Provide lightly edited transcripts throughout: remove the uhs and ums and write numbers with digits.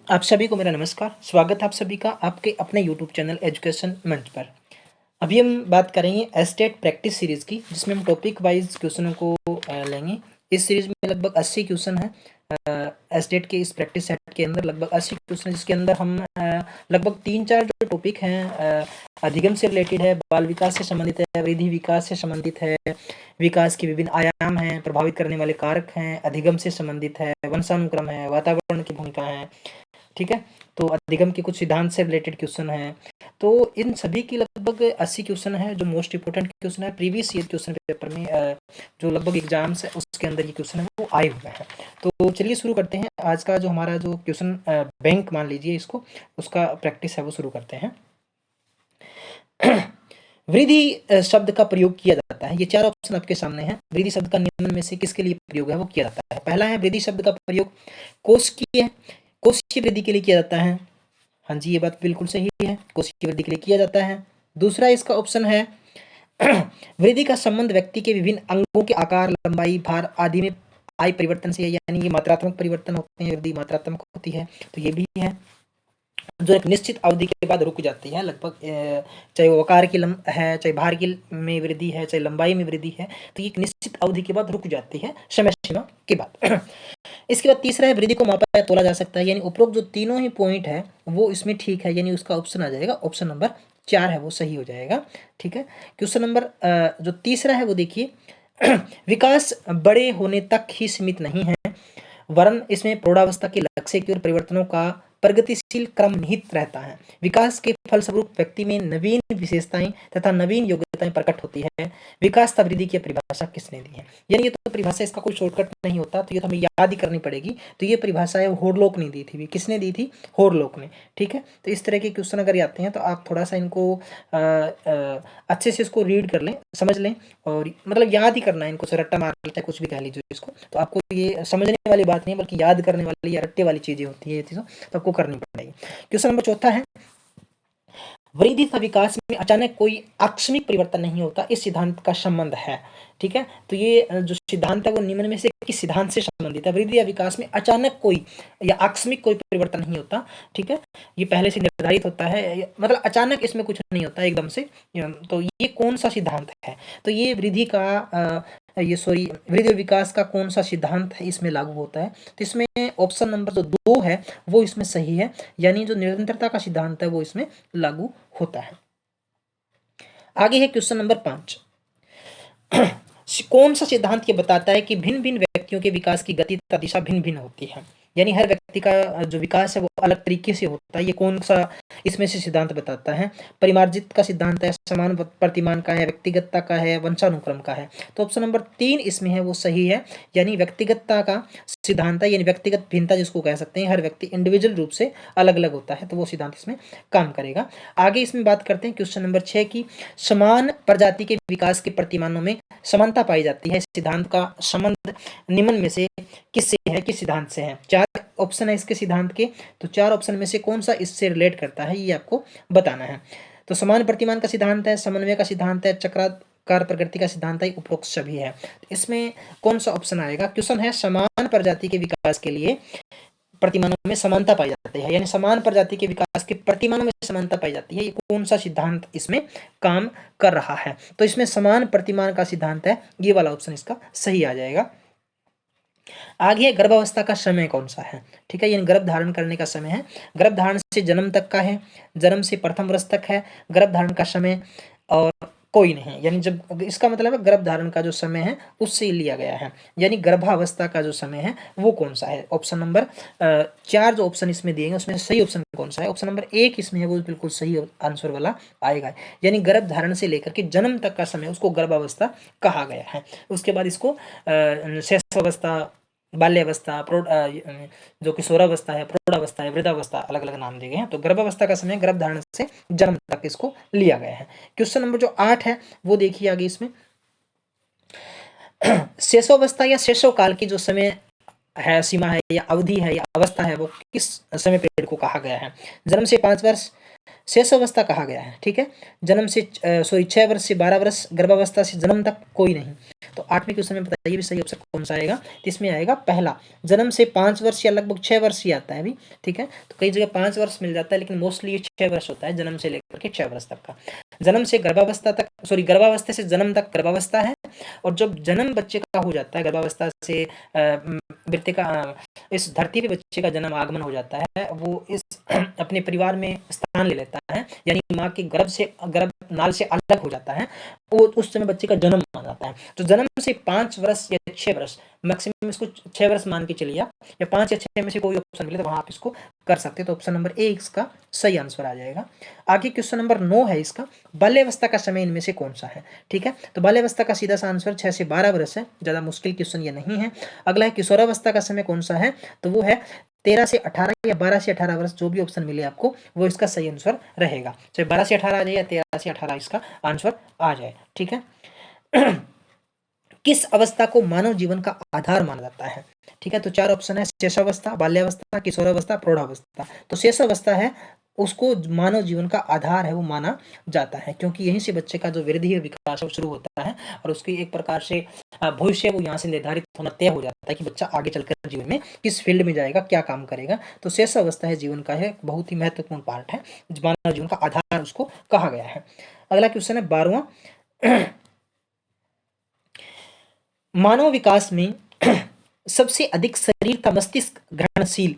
आप सभी को मेरा नमस्कार। स्वागत है आप सभी का आपके अपने यूट्यूब चैनल एजुकेशन मंच पर। अभी हम बात करेंगे एस्टेट प्रैक्टिस सीरीज़ की, जिसमें हम टॉपिक वाइज क्वेश्चनों को लेंगे। इस सीरीज़ में लगभग 80 क्वेश्चन हैं। एस्टेट के इस प्रैक्टिस सेट के अंदर लगभग 80 क्वेश्चन, जिसके अंदर हम लगभग 3-4 जो टॉपिक हैं अधिगम से रिलेटेड है, बाल विकास से संबंधित है, वृद्धि विकास से संबंधित है, विकास के विभिन्न आयाम हैं, प्रभावित करने वाले कारक हैं, अधिगम से संबंधित है, वंशानुक्रम है, वातावरण की भूमिका है। ठीक है, तो अधिगम के कुछ सिद्धांत से रिलेटेड क्वेश्चन हैं। तो इन सभी की लगभग 80 क्वेश्चन है, जो मोस्ट इंपोर्टेंट क्वेश्चन है प्रीवियस ईयर क्वेश्चन पेपर में जो लगभग एग्जाम्स है उसके अंदर ये क्वेश्चन है वो आए हुए हैं। तो चलिए शुरू करते हैं। आज का जो हमारा जो क्वेश्चन बैंक मान लीजिए इसको, उसका प्रैक्टिस है वो शुरू करते हैं। वृद्धि शब्द का प्रयोग किया जाता है, ये 4 ऑप्शन आपके सामने हैं। वृद्धि शब्द का निम्न में से किसके लिए प्रयोग है वो किया जाता है? पहला है वृद्धि शब्द का प्रयोग कोशिकीय वृद्धि के लिए किया जाता है। हाँ जी, ये बात बिल्कुल सही है, कोशिकीय वृद्धि के लिए किया जाता है। दूसरा इसका ऑप्शन है वृद्धि का संबंध व्यक्ति के विभिन्न अंगों के आकार, लंबाई, भार आदि में आय परिवर्तन से है, यानी ये मात्रात्मक परिवर्तन होते हैं, वृद्धि मात्रात्मक होती है, तो ये भी है। जो एक निश्चित अवधि के बाद रुक जाती है, लगभग चाहे वो आकार की है, चाहे भार की में वृद्धि है, चाहे लंबाई में वृद्धि है, तो ये एक निश्चित अवधि के बाद रुक जाती है, समय सीमा के बाद। इसके बाद तीसरा है वृद्धि को मापा या तोला जा सकता है, यानी उपरोक्त जो तीनों ही पॉइंट है वो इसमें ठीक है, यानी उसका ऑप्शन आ जाएगा, ऑप्शन नंबर 4 है वो सही हो जाएगा। ठीक है, क्वेश्चन नंबर जो तीसरा है वो देखिए, विकास बड़े होने तक ही सीमित नहीं है, वरन इसमें प्रौढ़ावस्था के लक्ष्य की ओर परिवर्तनों का प्रगतिशील क्रम निहित रहता है। विकास के फलस्वरूप व्यक्ति में नवीन विशेषताएं तथा नवीन योग्यताएं प्रकट होती है। विकास तथा वृद्धि की परिभाषा किसने दी है? यानी ये तो परिभाषा, इसका कोई शॉर्टकट नहीं होता, तो ये तो हमें याद ही करनी पड़ेगी। तो ये परिभाषा है होरलोक ने दी थी। किसने दी थी? होरलोक ने। ठीक है, तो इस तरह के क्वेश्चन अगर आते हैं तो आप थोड़ा सा इनको अच्छे से इसको रीड कर लें, समझ लें, और मतलब याद ही करना है इनको, रट्टा मार लेते हैं, कुछ भी कह लीजिए इसको। तो आपको ये समझने वाली बात नहीं है, बल्कि याद करने वाली या रट्टे वाली चीजें होती है, ये चीज़ों तो आपको करनी पड़ेगी। क्वेश्चन नंबर चौथा है, वृद्धि तथा विकास में अचानक कोई आकस्मिक परिवर्तन नहीं होता, इस सिद्धांत का संबंध है। ठीक है, तो ये जो सिद्धांत है वो निम्न में से किस सिद्धांत से संबंधित है? वृद्धि या विकास में अचानक कोई या आकस्मिक कोई परिवर्तन नहीं होता। ठीक है, ये पहले से निर्धारित होता है, मतलब अचानक इसमें कुछ नहीं होता एकदम से। तो ये कौन सा सिद्धांत है? तो ये वृद्धि विकास का कौन सा सिद्धांत है इसमें लागू होता है? तो इसमें ऑप्शन नंबर जो 2 है वो इसमें सही है, यानी जो निरंतरता का सिद्धांत है वो इसमें लागू होता है। आगे है क्वेश्चन नंबर 5। कौन सा सिद्धांत ये बताता है कि भिन्न भिन्न व्यक्तियों के विकास की गति तथा दिशा भिन्न भिन्न होती है, यानी हर व्यक्ति का जो विकास है वो अलग तरीके से होता है? ये कौन सा इसमें से सिद्धांत बताता है? परिमार्जित का सिद्धांत है, समान प्रतिमान का है, व्यक्तिगतता का है, वंशानुक्रम का है? तो ऑप्शन नंबर 3 इसमें है वो सही है, यानी व्यक्तिगतता का सिद्धांत है, यानी व्यक्तिगत भिन्नता जिसको कह सकते हैं, हर व्यक्ति इंडिविजुअल रूप से अलग अलग होता है, तो वो सिद्धांत इसमें काम करेगा। आगे इसमें बात करते हैं क्वेश्चन नंबर 6 की, समान प्रजाति के विकास के प्रतिमानों में समानता पाई जाती है, सिद्धांत का संबंध निम्न में से किससे है, किस सिद्धांत से है? 4 ऑप्शन है इसके सिद्धांत के, तो 4 ऑप्शन में से कौन सा इससे रिलेट करता है ये आपको बताना है। तो समान प्रतिमान का सिद्धांत है, समन्वय का सिद्धांत है, चक्राकार प्रकृति का सिद्धांत है, उपरोक्त सभी है। तो इसमें कौन सा ऑप्शन आएगा? क्वेश्चन है समान प्रजाति के विकास के लिए प्रतिमानों में समानता पाई जाती है, यानी समान प्रजाति के विकास के प्रतिमानों में समानता पाई जाती है, ये कौन सा सिद्धांत इसमें काम कर रहा है? तो इसमें समान प्रतिमान का सिद्धांत है, ये वाला ऑप्शन इसका सही आ जाएगा। आगे गर्भावस्था का समय कौन सा है? ठीक है, यानी गर्भ धारण करने का समय है, गर्भ धारण से जन्म तक का है, जन्म से प्रथम वर्ष तक है, गर्भ धारण का समय और कोई नहीं, यानी जब इसका मतलब है गर्भ धारण का जो समय है उससे लिया गया है, यानी गर्भावस्था का जो समय है वो कौन सा है? ऑप्शन नंबर 4 जो ऑप्शन इसमें दिए गए उसमें सही ऑप्शन कौन सा है? ऑप्शन नंबर 1 इसमें है वो बिल्कुल सही आंसर वाला आएगा, यानी गर्भ धारण से लेकर के जन्म तक का समय उसको गर्भावस्था कहा गया है। उसके बाद इसको शैशवावस्था, बाल्यावस्था, जो किशोरावस्था है, प्रौढ़ावस्था है, वृद्धावस्था, अलग अलग नाम दिए गए हैं। तो गर्भावस्था का समय गर्भ धारण से जन्म तक इसको लिया गया है। क्वेश्चन नंबर जो 8 है वो देखिए आगे इसमें, शैशवावस्था या शैशव काल की जो समय है, सीमा है या अवधि है या अवस्था है, वो किस समय पीरियड को कहा गया है? जन्म से 5 वर्ष, शेष अवस्था कहा गया है, ठीक है। जन्म से 6 वर्ष से 12 वर्ष, गर्भावस्था से जन्म तक कोई नहीं। तो 8वें क्वेश्चन में बताइए भी सही ऑप्शन कौन सा आएगा। तो इसमें आएगा पहला, जन्म से 5 वर्ष या लगभग 6 वर्ष ही आता है अभी, ठीक है। तो कई जगह 5 वर्ष मिल जाता है, लेकिन मोस्टली ये 6 वर्ष होता है, जन्म से लेकर के 6 वर्ष तक का। जन्म से गर्भावस्था तक, गर्भावस्था से जन्म तक गर्भावस्था है। और जब जन्म बच्चे का हो जाता है, गर्भावस्था से व्यक्ति का इस धरती पे बच्चे का जन्म आगमन हो जाता है, वो इस अपने परिवार में स्थान ले लेता है, यानी माँ के गर्भ नाल से अलग हो जाता है, वो उस समय बच्चे का जन्म माना जाता है। तो जन्म से 5 वर्ष या 6 वर्ष, मैक्सिमम इसको 6 वर्ष मान के चलिए आप, या 5 या 6 में से कोई ऑप्शन मिले तो वहां आप इसको कर सकते हैं। तो ऑप्शन नंबर ए इसका सही आंसर आ जाएगा। आगे क्वेश्चन नंबर 9 है इसका, बाल्यावस्था का समय इनमें से कौन सा है, ठीक है। तो बाल्यावस्था का सीधा सा आंसर 6 से 12 वर्ष है, ज्यादा मुश्किल क्वेश्चन ये नहीं है। अगला है किशोरावस्था का समय कौन सा है, तो वो है 13 से 18 या 12 से 18 वर्ष, जो भी ऑप्शन मिले आपको वो इसका सही आंसर रहेगा। चाहे 12 से 18 आ जाए या 13 से 18 इसका आंसर आ जाए, ठीक है। किस अवस्था को मानव जीवन का आधार माना जाता है, ठीक है। तो 4 ऑप्शन है, शेषावस्था, बाल्यावस्था, किशोरावस्था, प्रौढ़ावस्था। तो शेषावस्था है, उसको मानव जीवन का आधार है वो माना जाता है, क्योंकि यहीं से बच्चे का जो वृद्धि विकास है शुरू होता है, और उसकी एक प्रकार से भविष्य वो यहाँ से निर्धारित होना तय हो जाता है कि बच्चा आगे चलकर जीवन में किस फील्ड में जाएगा, क्या काम करेगा। तो शेष अवस्था है जीवन का है, बहुत ही महत्वपूर्ण पार्ट है, मानव जीवन का आधार उसको कहा गया है। अगला क्वेश्चन है 12वां, मानव विकास में सबसे अधिक शरीर का मस्तिष्क ग्रहणशील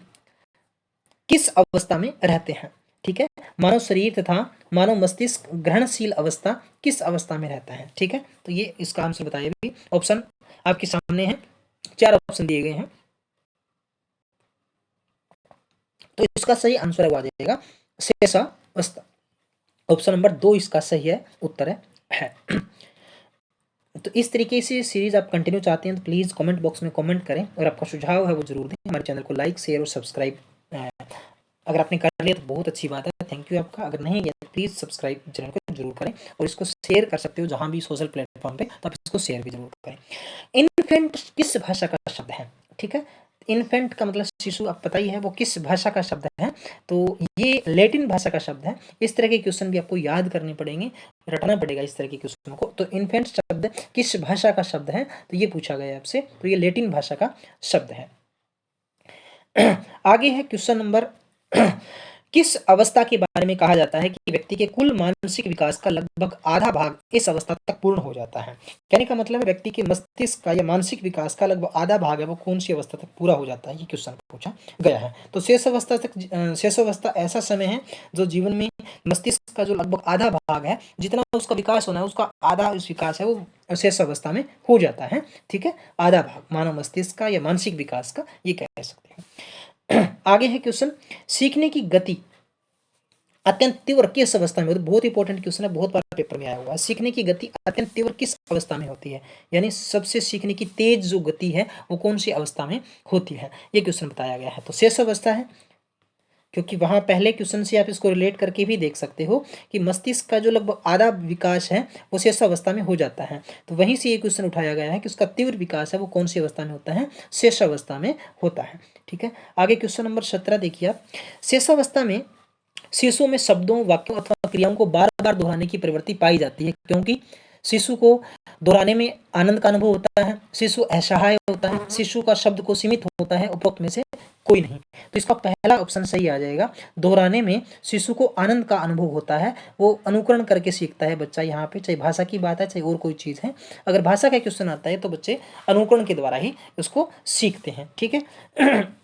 किस अवस्था में रहते हैं, ठीक है। मानव शरीर तथा मानव मस्तिष्क ग्रहणशील अवस्था किस अवस्था में रहता है, ठीक है। तो ये इसका आंसर बताइए भी, ऑप्शन आपके सामने है, 4 ऑप्शन दिए गए हैं। तो इसका सही आंसर आ जाएगा शेषावस्था। ऑप्शन नंबर 2 इसका सही है, उत्तर है। तो इस तरीके से सीरीज आप कंटिन्यू चाहते हैं तो प्लीज कमेंट बॉक्स में कमेंट करें, और आपका सुझाव है वो जरूर दें। हमारे चैनल को लाइक, शेयर और सब्सक्राइब अगर आपने कर लिया तो बहुत अच्छी बात है, थैंक यू आपका। अगर नहीं किया तो प्लीज सब्सक्राइब चैनल को जरूर करें, और इसको शेयर कर सकते हो जहां भी सोशल प्लेटफॉर्म पे, तो आप इसको शेयर भी जरूर करें। इन्फेंट किस भाषा का शब्द है, ठीक है। इन्फेंट का मतलब शिशु, आप पता ही है वो किस भाषा का शब्द है, तो ये लैटिन भाषा का शब्द है। इस तरह के क्वेश्चन भी आपको याद करने पड़ेंगे, रटना पड़ेगा इस तरह के क्वेश्चन को। तो इन्फेंट शब्द किस भाषा का शब्द है, तो ये पूछा गया आपसे, तो ये लैटिन भाषा का शब्द है। आगे है क्वेश्चन नंबर, किस अवस्था के बारे में कहा जाता है कि व्यक्ति के कुल मानसिक विकास का लगभग आधा भाग इस अवस्था तक पूर्ण हो जाता है। कहने का मतलब है व्यक्ति के मस्तिष्क का या मानसिक विकास का लगभग आधा भाग है वो कौन सी अवस्था तक पूरा हो जाता है, ये क्वेश्चन पूछा गया है। तो शेष अवस्था ऐसा समय है जो जीवन में मस्तिष्क का जो लगभग आधा भाग है, जितना उसका विकास होना है उसका आधा विकास है वो शेष अवस्था में हो जाता है, ठीक है। आधा भाग मानव मस्तिष्क का या मानसिक विकास का, ये कह सकते हैं। आगे है क्वेश्चन, सीखने की गति अत्यंत तीव्र किस अवस्था में होती है। बहुत इंपॉर्टेंट क्वेश्चन है, बहुत बार पेपर में आया हुआ है। सीखने की गति अत्यंत तीव्र किस अवस्था में होती है, यानी सबसे सीखने की तेज जो गति है वो कौन सी अवस्था में होती है, ये क्वेश्चन बताया गया है। तो शेष अवस्था है, क्योंकि वहां पहले क्वेश्चन से आप इसको रिलेट करके भी देख सकते हो कि मस्तिष्क का जो लगभग आधा विकास है वो शेष अवस्था में हो जाता है। तो वहीं से ये क्वेश्चन उठाया गया है कि उसका तीव्र विकास है वो कौन सी अवस्था में होता है, शेष अवस्था में होता है, ठीक है। आगे क्वेश्चन नंबर 17 देखिए आप, शेषावस्था में शिशु में शब्दों, वाक्यों अथवा क्रियाओं को बार बार दोहराने की प्रवृत्ति पाई जाती है, क्योंकि शिशु को दोहराने में आनंद का अनुभव होता है, शिशु असहाय होता है, शिशु का शब्द को सीमित होता है, उपरोक्त में से कोई नहीं। तो इसका पहला ऑप्शन सही आ जाएगा। दोहराने में शिशु को आनंद का अनुभव होता है, वो अनुकरण करके सीखता है बच्चा। यहाँ पे चाहे भाषा की बात है चाहे और कोई चीज़ है, अगर भाषा का क्वेश्चन आता है तो बच्चे अनुकरण के द्वारा ही उसको सीखते हैं, ठीक है।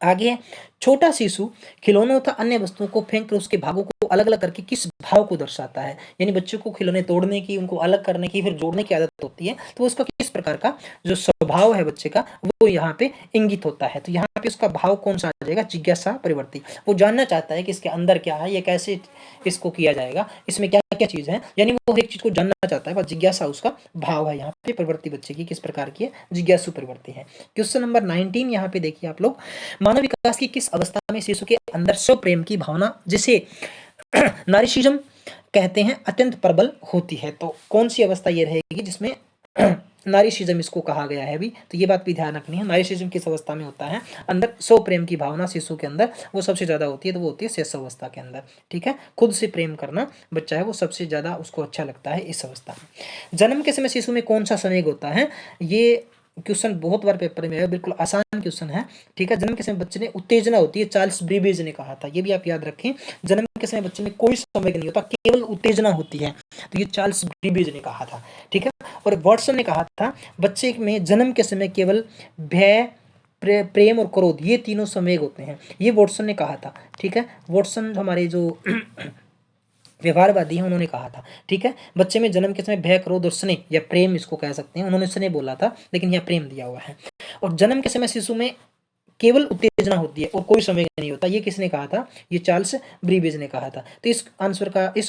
आगे, छोटा शिशु खिलौनों तथा अन्य वस्तुओं को फेंक कर उसके भागों को अलग अलग करके किस भाव को दर्शाता है, यानी बच्चों को खिलौने तोड़ने की, उनको अलग करने की, फिर जोड़ने की आदत होती है, तो उसका किस प्रकार का जो स्वभाव है बच्चे का वो यहाँ पे इंगित होता है। तो यहाँ पे उसका भाव कौन सा आ जाएगा, जिज्ञासा प्रवृत्ति। वो जानना चाहता है कि इसके अंदर क्या है, ये कैसे इसको किया जाएगा, इसमें क्या क्या चीज है, यानी वो एक चीज को जानना चाहता है, बस जिज्ञासा उसका भाव है। यहाँ पे प्रवृत्ति बच्चे की किस प्रकार की है, जिज्ञासु प्रवृत्ति है। क्वेश्चन नंबर 19 यहाँ पे देखिए आप लोग, मानव विकास की किस अवस्था में शिशु के अंदर स्व प्रेम की भावना, जिसे नारिसिज्म कहते हैं, अत्यंत प्रबल होती है। तो कौन सी अवस्था ये रहेगी जिसमें नारीसिज्म इसको कहा गया है अभी, तो ये बात भी ध्यान रखनी है। नारीसिज्म किस अवस्था में होता है, अंदर स्व प्रेम की भावना शिशु के अंदर वो सबसे ज़्यादा होती है, तो वो होती है शेष अवस्था के अंदर। ठीक है, खुद से प्रेम करना बच्चा है वो सबसे ज़्यादा उसको अच्छा लगता है इस अवस्था में। जन्म के समय शिशु में कौन सा संवेग होता है, ये क्वेश्चन बहुत बार पेपर में है, बिल्कुल आसान क्वेश्चन है। ठीक है, जन्म के समय बच्चे ने उत्तेजना होती है, चार्ल्स ब्रीबेज ने कहा था, ये भी आप याद रखें। जन्म के समय बच्चे में कोई संवेग नहीं होता, केवल उत्तेजना होती है, तो ये चार्ल्स ब्रीबेज ने कहा था। ठीक है, और वॉटसन ने कहा था बच्चे में जन्म के समय केवल भय, प्रेम और क्रोध ये तीनों संवेग होते हैं, ये वॉटसन ने कहा था। ठीक है, वॉटसन हमारे जो व्यवहारवादी है उन्होंने कहा था। ठीक है, बच्चे में जन्म के समय भय, क्रोध और स्नेह या प्रेम इसको कह सकते हैं, उन्होंने स्नेह बोला था लेकिन यहाँ प्रेम दिया हुआ है। और जन्म के समय शिशु में केवल उत्तेजना होती है और कोई संवेग नहीं होता, ये किसने कहा था, ये चार्ल्स ब्रीबेज ने कहा था। तो इस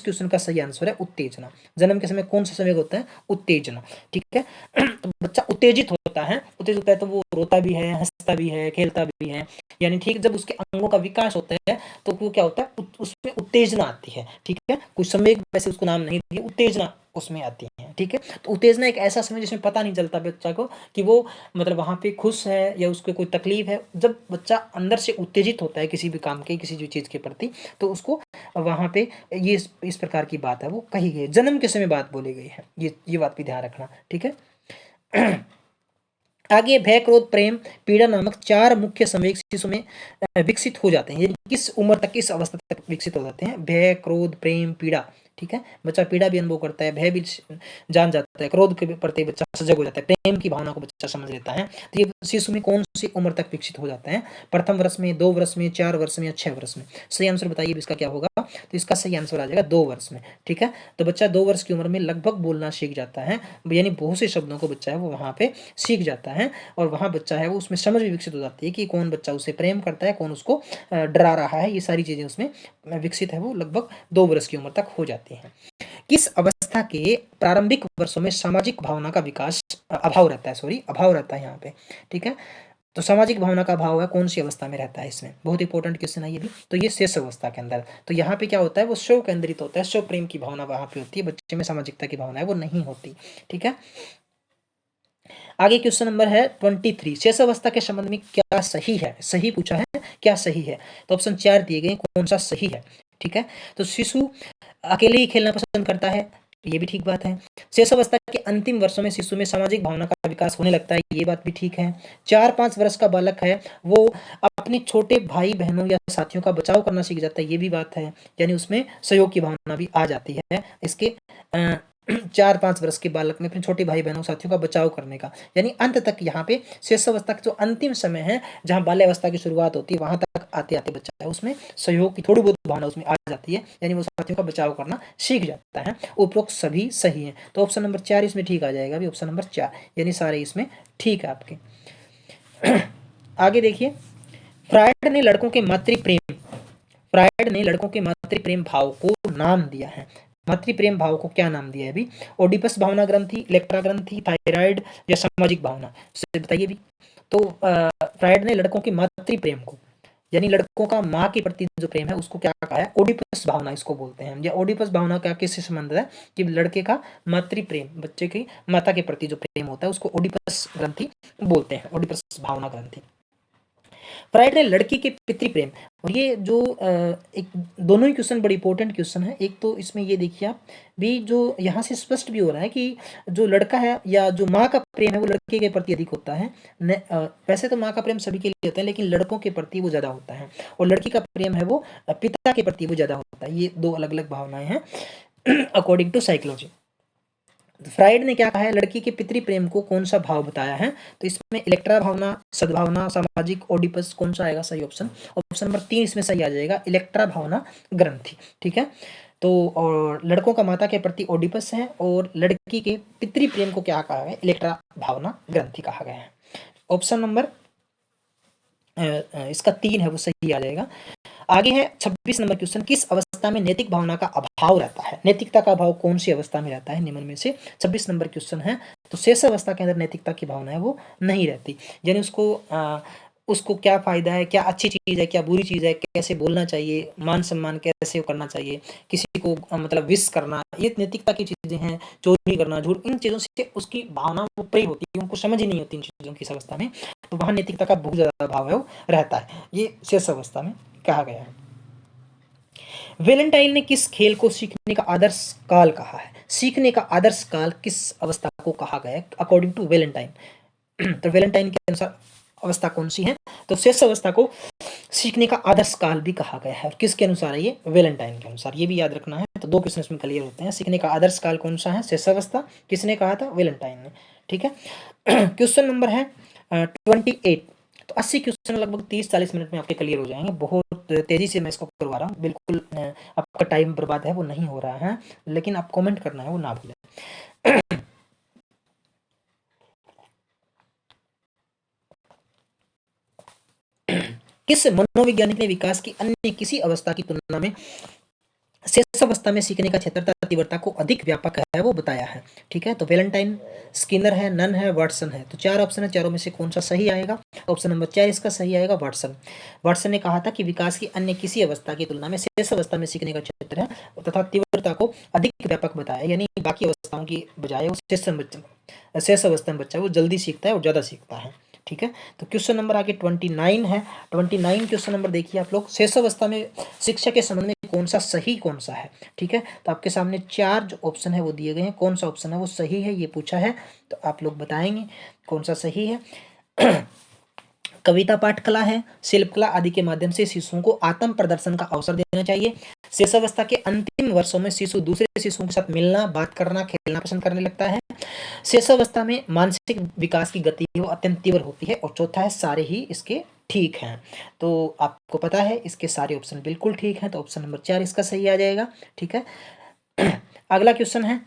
क्वेश्चन का सही आंसर है उत्तेजना। जन्म के समय कौन सा संवेग होता है, उत्तेजना। ठीक है, तो बच्चा उत्तेजित होता है, उत्तेजित होता है तो वो रोता भी है, हंसता भी है, खेलता भी है, यानी ठीक जब उसके अंगों का विकास होता है तो वो क्या होता है, उसमें उत्तेजना आती है। ठीक है, कुछ संवेग वैसे उसको नाम नहीं दिए, उत्तेजना उसमें आती है। ठीक है, तो उत्तेजना एक ऐसा समय जिसमें पता नहीं चलता बच्चा को कि वो मतलब वहाँ पे खुश है या उसको कोई तकलीफ है। जब बच्चा अंदर से उत्तेजित होता है किसी भी काम के, किसी भी चीज़ के प्रति, तो उसको वहाँ पे ये इस प्रकार की बात है वो कही गई है, जन्म के समय बात बोली गई है, ये बात भी ध्यान रखना। ठीक है, आगे भय, क्रोध, प्रेम, पीड़ा नामक 4 मुख्य संवेग शिशु में विकसित हो जाते हैं, यानी किस उम्र तक, किस अवस्था तक विकसित हो जाते हैं, भय, क्रोध, प्रेम, पीड़ा। ठीक है, बच्चा पीड़ा भी अनुभव करता है, भय भी जान जाता है, क्रोध के प्रति बच्चा सजग हो जाता है, प्रेम की भावना को बच्चा समझ लेता है। तो ये शिशु में कौन सी उम्र तक विकसित हो जाते हैं, प्रथम वर्ष में, 2 वर्ष में, 4 वर्ष में या 6 वर्ष में। सही आंसर बताइए इसका क्या होगा, तो इसका सही आंसर आ जाएगा 2 वर्ष में। ठीक है, तो बच्चा 2 वर्ष की उम्र में लगभग बोलना सीख जाता है, यानी बहुत से शब्दों को बच्चा है वो वहाँ पे सीख जाता है, और वहाँ बच्चा है वो उसमें समझ भी विकसित हो जाती है कि कौन बच्चा उसे प्रेम करता है, कौन उसको डरा रहा है, ये सारी चीज़ें उसमें विकसित है वो लगभग 2 वर्ष की उम्र तक हो जाती हैं। किस अवस्था के प्रारंभिक वर्षों में सामाजिक भावना का विकास अभाव रहता है यहाँ पे। ठीक है, तो सामाजिक भावना का अभाव है कौन सी अवस्था में रहता है, इसमें बहुत इंपॉर्टेंट क्वेश्चन है ये भी। तो ये शेष अवस्था के अंदर, तो यहाँ पे क्या होता है, वो स्व केंद्रित होता है, स्व प्रेम की भावना वहाँ पे होती है, बच्चे में सामाजिकता की भावना है वो नहीं होती। ठीक है, आगे क्वेश्चन नंबर है 23, शेष अवस्था के संबंध में क्या सही है, सही पूछा है, क्या सही है, तो ऑप्शन 4 दिए गए, कौन सा सही है। ठीक है, तो शिशु अकेले ही खेलना पसंद करता है, ये भी ठीक बात है। शेष अवस्था के अंतिम वर्षों में शिशु में सामाजिक भावना का विकास होने लगता है, ये बात भी ठीक है। 4-5 वर्ष का बालक है वो अपने छोटे भाई बहनों या साथियों का बचाव करना सीख जाता है, ये भी बात है, यानी उसमें सहयोग की भावना भी आ जाती है इसके 4-5 वर्ष के बालक में अपने छोटे भाई बहनों साथियों का बचाव करने का, यानी अंत तक यहाँ पे शेष अवस्था का जो अंतिम समय है जहाँ बाल्यावस्था की शुरुआत होती है वहां तक आते आते बच्चा है उसमें सहयोग की थोड़ी बहुत भावना उसमें आ जाती है, यानी वो साथियों का बचाव करना सीख जाता है। उपरोक्त सभी सही है, तो ऑप्शन नंबर 4 इसमें ठीक आ जाएगा अभी, ऑप्शन नंबर 4, यानी सारे इसमें ठीक है आपके। आगे देखिए, फ्रायड ने लड़कों के मातृ प्रेम भाव को नाम दिया है। मातृ प्रेम भाव को क्या नाम दिया है अभी, ओडिपस भावना ग्रंथि, इलेक्ट्रा ग्रंथि, थायराइड या सामाजिक भावना, बताइए भी। तो फ्रायड ने लड़कों की मातृ प्रेम को, यानी लड़कों का माँ के प्रति जो प्रेम है उसको क्या कहा है, ओडिपस भावना इसको बोलते हैं। या ओडिपस भावना का किससे संबंध है, कि लड़के का मातृ प्रेम, बच्चे की माता के प्रति जो प्रेम होता है उसको ओडिपस ग्रंथि बोलते हैं, ओडिपस भावना ग्रंथि। फ्रायड ने लड़की के पितृ प्रेम, और ये जो एक दोनों ही क्वेश्चन बड़ी इंपॉर्टेंट क्वेश्चन है। एक तो इसमें ये देखिए आप भी, जो यहाँ से स्पष्ट भी हो रहा है कि जो लड़का है या जो माँ का प्रेम है वो लड़के के प्रति अधिक होता है। वैसे तो माँ का प्रेम सभी के लिए होता है लेकिन लड़कों के प्रति वो ज़्यादा होता है, और लड़की का प्रेम है वो पिता के प्रति वो ज़्यादा होता है। ये 2 अलग अलग भावनाएं हैं अकॉर्डिंग टू साइकोलॉजी। फ्राइड ने क्या कहा है, लड़की के पितृ प्रेम को कौन सा भाव बताया है, तो इसमें इलेक्ट्रा भावना, सद्भावना, सामाजिक, ओडिपस, कौन सा आएगा सही ऑप्शन, ऑप्शन नंबर 3 इसमें सही आ जाएगा, इलेक्ट्रा भावना ग्रंथि। ठीक है, तो और लड़कों का माता के प्रति ओडिपस है और लड़की के पितृ प्रेम को क्या कहा है, इलेक्ट्रा भावना ग्रंथि कहा गया है। ऑप्शन नंबर इसका 3 है वो सही आ जाएगा। आगे है 26 नंबर क्वेश्चन, किस अवस्था में नैतिक भावना का अभाव रहता है, नैतिकता का अभाव कौन सी अवस्था में रहता है निम्न में से। 26 नंबर क्वेश्चन है, तो शेष अवस्था के अंदर नैतिकता की भावना है वो नहीं रहती, यानी उसको उसको क्या फ़ायदा है, क्या अच्छी चीज़ है, क्या बुरी चीज़ है, कैसे बोलना चाहिए, मान-सम्मान कैसे करना चाहिए, किसी को मतलब विश करना, ये नैतिकता की चीज़ें हैं, चोरी करना, झूठ, इन चीज़ों से उसकी भावना वो प्रेरी होती है, उनको समझ ही नहीं होती इन चीज़ों की इस अवस्था में, तो वहाँ नैतिकता का बहुत ज़्यादा अभाव है वो रहता है, ये शेष अवस्था में कहा गया है। वैलेंटाइन ने किस खेल को सीखने का आदर्श काल कहा है? सीखने का आदर्श काल किस अवस्था को कहा गया है अकॉर्डिंग टू वैलेंटाइन? तो वैलेंटाइन के अनुसार अवस्था कौन सी है? तो शेष अवस्था को सीखने का आदर्श काल भी कहा गया है, और किसके अनुसार है ये? वैलेंटाइन के अनुसार, ये भी याद रखना है। तो 2 क्वेश्चन इसमें क्लियर होते हैं। सीखने का आदर्श काल कौन सा है? शेष अवस्था। किसने कहा था? वैलेंटाइन ने। ठीक है। क्वेश्चन नंबर है 28। तो 80 क्वेश्चन लगभग 30-40 मिनट में आपके क्लियर हो जाएंगे। बहुत तेजी से मैं इसको करवा रहा हूँ, बिल्कुल आपका टाइम बर्बाद है वो नहीं हो रहा है, लेकिन आप कमेंट करना है वो ना भूलें। किस मनोवैज्ञानिक ने विकास की अन्य किसी अवस्था की तुलना में शेष अवस्था में सीखने का क्षेत्रता तीव्रता को अधिक व्यापक है वो बताया है? ठीक है। तो वैलेंटाइन, स्किनर है, नन है, वाटसन है। तो 4 ऑप्शन है, चारों में से कौन सा सही आएगा? ऑप्शन नंबर 4 इसका सही आएगा, वाटसन। वाटसन ने कहा था कि विकास की अन्य किसी अवस्था की तुलना में शेष अवस्था में सीखने का क्षेत्र है तथा तीव्रता को अधिक व्यापक बताया, यानी बाकी अवस्थाओं की बजाय वो शेष अवस्था में बच्चा वो जल्दी सीखता है और ज़्यादा सीखता है। ठीक है। तो क्वेश्चन नंबर आगे 29 है। 29 क्वेश्चन नंबर देखिए आप लोग, शेष अवस्था में शिक्षा के संबंध में कौन सा सही कौन सा है? ठीक है। तो आपके सामने 4 जो ऑप्शन है वो दिए गए हैं, कौन सा ऑप्शन है वो सही है ये पूछा है, तो आप लोग बताएंगे कौन सा सही है। कविता पाठ कला है, शिल्प कला आदि के माध्यम से शिशुओं को आत्म प्रदर्शन का अवसर देना चाहिए। शेष अवस्था के अंतिम वर्षों में शिशु दूसरे शिशुओं के साथ मिलना, बात करना, खेलना पसंद करने लगता है। शेष अवस्था में मानसिक विकास की गति वो अत्यंत तीव्र होती है। और चौथा है सारे ही इसके ठीक हैं। तो आपको पता है इसके सारे ऑप्शन बिल्कुल ठीक हैं, तो ऑप्शन नंबर 4 इसका सही आ जाएगा। ठीक है। अगला क्वेश्चन है,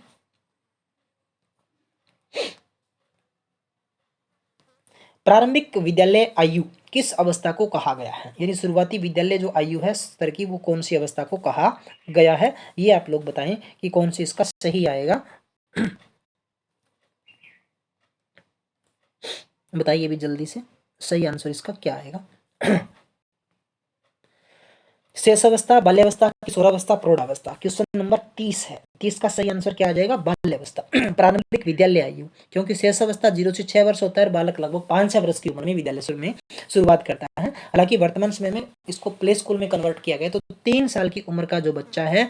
प्रारंभिक विद्यालय आयु किस अवस्था को कहा गया है? यानी शुरुआती विद्यालय जो आयु है स्तर की, वो कौन सी अवस्था को कहा गया है? ये आप लोग बताएं कि कौन सी इसका सही आएगा। बताइए भी जल्दी से, सही आंसर इसका क्या आएगा? शेष अवस्था, बाल्यावस्था, किशोरावस्था, प्रौढ़ावस्था। क्वेश्चन नंबर 30 है। 30 का सही आंसर क्या आ जाएगा? बाल्यावस्था। प्रारंभिक विद्यालय आयु, क्योंकि शेष अवस्था 0 से 6 वर्ष होता है, बालक लगभग 5-6 वर्ष की उम्र में विद्यालय में शुरुआत करता है। हालांकि वर्तमान समय में इसको प्ले स्कूल में कन्वर्ट किया गया, तो 3 साल की उम्र का जो बच्चा है,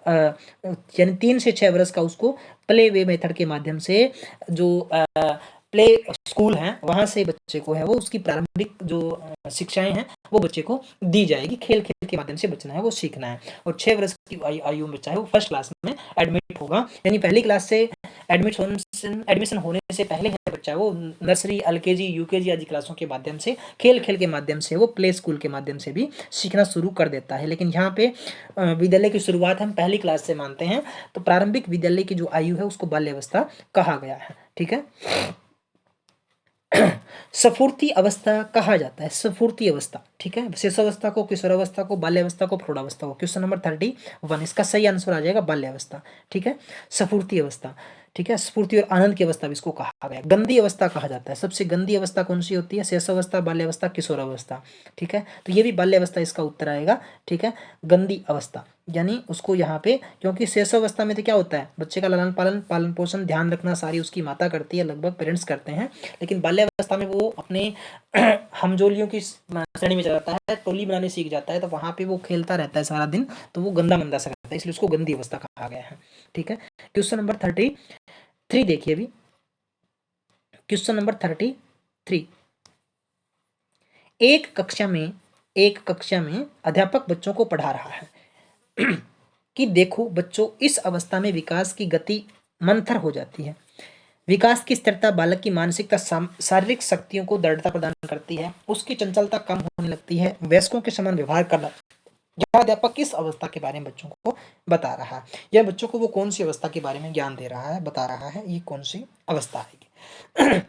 यानी 3 से 6 वर्ष का, उसको प्ले वे मेथड के माध्यम से जो प्ले स्कूल हैं वहाँ से बच्चे को है वो उसकी प्रारंभिक जो शिक्षाएं हैं वो बच्चे को दी जाएगी। खेल खेल के माध्यम से बचना है वो सीखना है। और 6 वर्ष की आयु में बच्चा है वो फर्स्ट क्लास में एडमिट होगा, यानी पहली क्लास से एडमिशन होने से पहले है बच्चा वो नर्सरी, एलकेजी, यूकेजी आदि क्लासों के माध्यम से, खेल खेल के माध्यम से वो प्ले स्कूल के माध्यम से भी सीखना शुरू कर देता है। लेकिन यहाँ पे विद्यालय की शुरुआत हम पहली क्लास से मानते हैं, तो प्रारंभिक विद्यालय की जो आयु है उसको बाल्यावस्था कहा गया है। ठीक है। सफुर्ती अवस्था कहा जाता है, सफुर्ती अवस्था। ठीक है। शेष अवस्था को, किशोरावस्था को, बाल्यावस्था को, प्रौढ़ावस्था को। क्वेश्चन नंबर 31 इसका सही आंसर आ जाएगा बाल्यावस्था। ठीक है। सफुर्ती अवस्था। ठीक है। स्फूर्ति और आनंद की अवस्था भी इसको कहा गया। गंदी अवस्था कहा जाता है, सबसे गंदी अवस्था कौन सी होती है? शेष अवस्था, बाल्यावस्था, किशोरावस्था। ठीक है। तो ये भी बाल्यावस्था इसका उत्तर आएगा। ठीक है। गंदी अवस्था, यानी उसको यहाँ पे, क्योंकि शेष अवस्था में तो क्या होता है, बच्चे का लालन पालन, पालन पोषण, ध्यान रखना सारी उसकी माता करती है, लगभग पेरेंट्स करते हैं। लेकिन बाल्यावस्था में वो अपने हमजोलियों की श्रेणी में चला जाता है, टोली बनाने सीख जाता है, तो वहाँ पे वो खेलता रहता है सारा दिन, तो वो गंदा मंदा सा करता है, इसलिए उसको गंदी अवस्था कहा गया है। ठीक है। क्वेश्चन नंबर 33 देखिए अभी। क्वेश्चन नंबर 33, एक कक्षा में अध्यापक बच्चों को पढ़ा रहा है कि देखो बच्चों, इस अवस्था में विकास की गति मंथर हो जाती है। विकास की स्थिरता बालक की मानसिकता, शारीरिक शक्तियों को दृढ़ता प्रदान करती है, उसकी चंचलता कम होने लगती है, वयस्कों के समान व्यवहार करना। यह अध्यापक किस अवस्था के बारे में बच्चों को बता रहा है? यह बच्चों को वो कौन सी अवस्था के बारे में ज्ञान दे रहा है, बता रहा है, ये कौन सी अवस्था है?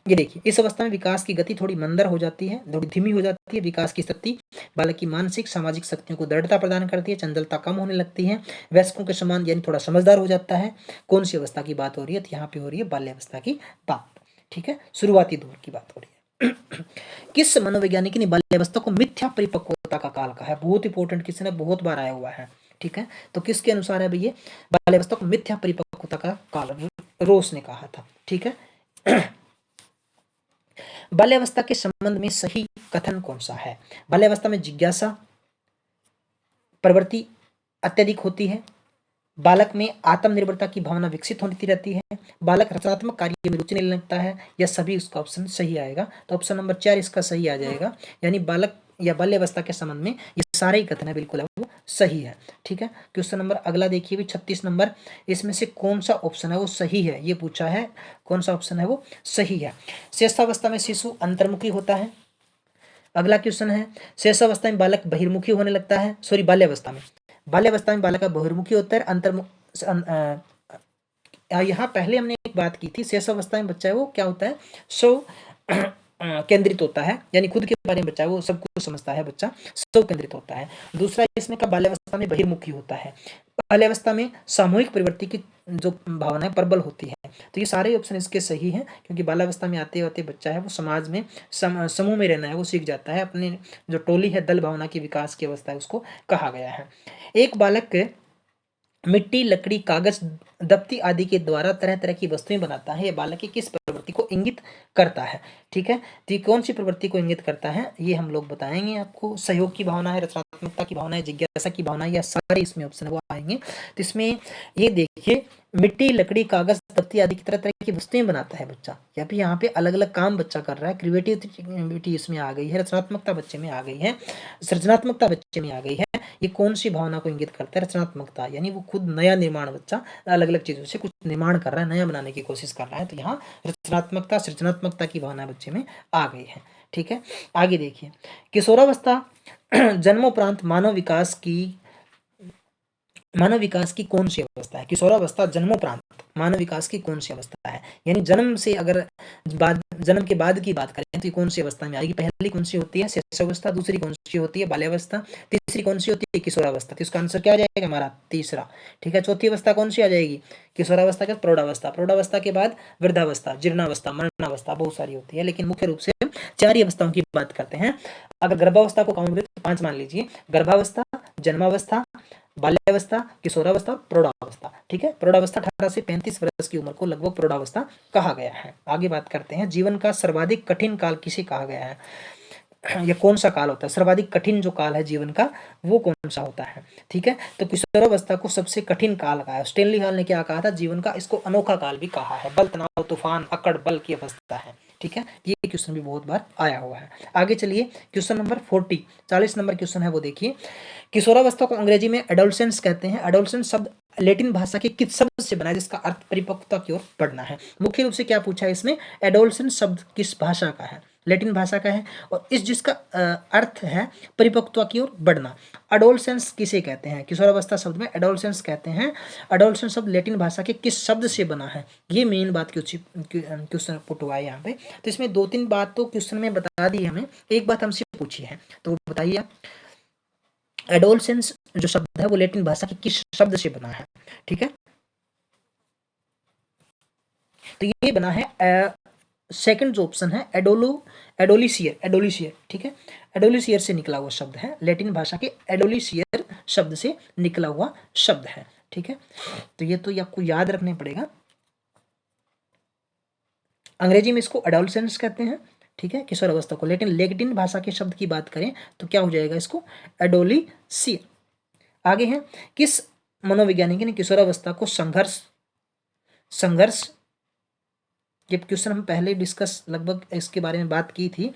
ये देखिए, इस अवस्था में विकास की गति थोड़ी मंदर हो जाती है, थोड़ी धीमी हो जाती है। विकास की स्थिति बालक की मानसिक सामाजिक शक्तियों को दृढ़ता प्रदान करती है, चंचलता कम होने लगती है, वयस्कों के समान यानी थोड़ा समझदार हो जाता है। कौन सी अवस्था की बात हो रही है? तो यहाँ पे हो रही है बाल्यावस्था की बात। ठीक है। शुरुआती दौर की बात हो रही है। किस मनोवैज्ञानिक ने बाल्यावस्था को मिथ्या परिपक्वता का काल कहा है? बहुत इंपॉर्टेंट, किसी ने बहुत बार आया हुआ है। ठीक है, तो किसके अनुसार है भैया? बाल्यावस्था को मिथ्या परिपक्वता का काल, रोस ने कहा था। ठीक है, बाल्यावस्था के संबंध में सही कथन कौन सा है? बाल्यावस्था में जिज्ञासा प्रवृत्ति अत्यधिक होती है, बालक में आत्मनिर्भरता की भावना विकसित होती रहती है, बालक रचनात्मक कार्य में रुचि नहीं लगता है, या सभी उसका ऑप्शन सही आएगा। तो ऑप्शन नंबर 4 इसका सही आ जाएगा, यानी बालक या बाल्यावस्था के संबंध में ये सारे ही कथन है बिल्कुल है वो सही है। ठीक है, क्वेश्चन नंबर अगला देखिए भी 36 नंबर, इसमें से कौन सा ऑप्शन है वो सही है, ये पूछा है कौन सा ऑप्शन है वो सही है। शेषावस्था में शिशु अंतर्मुखी होता है। अगला क्वेश्चन है, शेषावस्था में बालक बहिर्मुखी होने लगता है, सॉरी बाल्यावस्था में बालक का बहिर्मुखी होता है, यहाँ पहले हमने एक बात की थी, शेषावस्था में बच्चा है वो क्या होता है, स्व केंद्रित होता है, यानी खुद के बारे में बच्चा है वो सब कुछ समझता है, बच्चा स्व केंद्रित होता है। दूसरा इसमें का बाल्यावस्था में बहिर्मुखी होता है, बाल्यावस्था में सामूहिक प्रवृत्ति की जो भावना है प्रबल होती है। तो ये सारे ऑप्शन इसके सही हैं, क्योंकि बाल्यावस्था में आते आते बच्चा है वो समाज में समूह में रहना है वो सीख जाता है, अपने जो टोली है दल भावना की विकास की अवस्था है उसको कहा गया है। एक बालक मिट्टी, लकड़ी, कागज, दफ्ती आदि के द्वारा तरह तरह की वस्तुएं बनाता है, यह बालक की किस प्रवृत्ति को इंगित करता है? ठीक है, तो ये कौन सी प्रवृत्ति को इंगित करता है ये हम लोग बताएंगे आपको। सहयोग की भावना है, रचनात्मकता की भावना है, जिज्ञासा की भावना है, या सारे इसमें ऑप्शन है वो आएंगे। तो इसमें ये देखिए, मिट्टी, लकड़ी, कागज, दफ्ती आदि की तरह तरह की वस्तुएं बनाता है बच्चा, या फिर यहाँ पे अलग अलग काम बच्चा कर रहा है, क्रिएटिविटी इसमें आ गई है, रचनात्मकता बच्चे में आ गई है, सृजनात्मकता बच्चे में आ गई है। ये कौन सी भावना को इंगित करता है? रचनात्मकता, यानी वो खुद नया निर्माण, बच्चा अलग अलग चीजों से कुछ निर्माण कर रहा है, नया बनाने की कोशिश कर रहा है, तो यहाँ रचनात्मकता सृजनात्मकता की भावना बच्चे में आ गई है। ठीक है, आगे देखिए, किशोरावस्था जन्मोपरांत मानव विकास की कौन सी अवस्था है? किशोरावस्था जन्मोपरांत मानव विकास की कौन सी अवस्था है? यानी जन्म से अगर जन्म के बाद की बात करें तो ये कौन सी अवस्था में आएगी? पहली कौन सी होती है? शिशुअवस्था, दूसरी कौन सी होती है? बाल्यावस्था, तीसरी कौन सी होती है? किशोरावस्था। तो इसका आंसर क्या आ जाएगा हमारा? तीसरा। ठीक है, चौथी अवस्था कौन सी आ जाएगी? किशोरावस्था के प्रौढ़ावस्था, प्रौढ़ावस्था के बाद वृद्धावस्था, जीर्णावस्था, मरणावस्था, बहुत सारी होती है, लेकिन मुख्य रूप से 4 ही अवस्थाओं की बात करते हैं। अगर गर्भावस्था को काउंट करें तो 5 मान लीजिए, गर्भावस्था, जन्मावस्था, बाल्यावस्था, किशोरावस्था, प्रौढ़ावस्था। ठीक है, प्रौढ़ावस्था 18 से 35 वर्ष की उम्र को लगभग प्रौढ़ावस्था कहा गया है। आगे बात करते हैं, जीवन का सर्वाधिक कठिन काल किसे कहा गया है? यह कौन सा काल होता है? सर्वाधिक कठिन जो काल है जीवन का वो कौन सा होता है? ठीक है, तो किशोरावस्था को सबसे कठिन काल कहा है। स्टेनली हॉल ने क्या कहा था? जीवन का इसको अनोखा काल भी कहा है, बल, तनाव, तूफान, अकड़, बल की अवस्था है। ठीक है, ये क्वेश्चन भी बहुत बार आया हुआ है। आगे चलिए, क्वेश्चन नंबर 40 नंबर क्वेश्चन है वो देखिए, किशोरावस्था को अंग्रेजी में एडोलसेंस कहते हैं। एडोलसेंस शब्द लैटिन भाषा के किस शब्द से बना है जिसका अर्थ परिपक्वता की ओर बढ़ना है? मुख्य रूप से क्या पूछा है इसमें? एडोलसेंस शब्द किस भाषा का है? लैटिन भाषा का है, और इस जिसका अर्थ है परिपक्वता की ओर बढ़ना। एडोलसेंस किसे कहते हैं? किशोरावस्था शब्द में एडोलसेंस कहते हैं। एडोलसेंस शब्द लैटिन भाषा के किस शब्द से बना है? ये मेन बात क्वेश्चन पुट हुआ है यहाँ पे। तो इसमें 2-3 बात तो क्वेश्चन में बता दी हमें, एक बात हमसे पूछी है, तो बताइए एडोलसेंस जो शब्द है वो लैटिन भाषा के किस शब्द से बना है? ठीक है, तो ये बना है सेकंड जो ऑप्शन है एडोलिसियर। ठीक है, एडोलिसियर से निकला हुआ शब्द है, लैटिन भाषा के एडोलिसियर शब्द से निकला हुआ शब्द है। ठीक है, तो ये तो आपको याद रखने पड़ेगा। अंग्रेजी में इसको एडोलसेंस कहते हैं। ठीक है, किशोरावस्था को, लेकिन लैटिन भाषा के शब्द की बात करें तो क्या हो जाएगा? इसको एडोलिसियर। आगे है, किस मनोवैज्ञानिक ने किशोरावस्था को संघर्ष, ये क्वेश्चन हम पहले डिस्कस लगभग इसके बारे में बात की थी।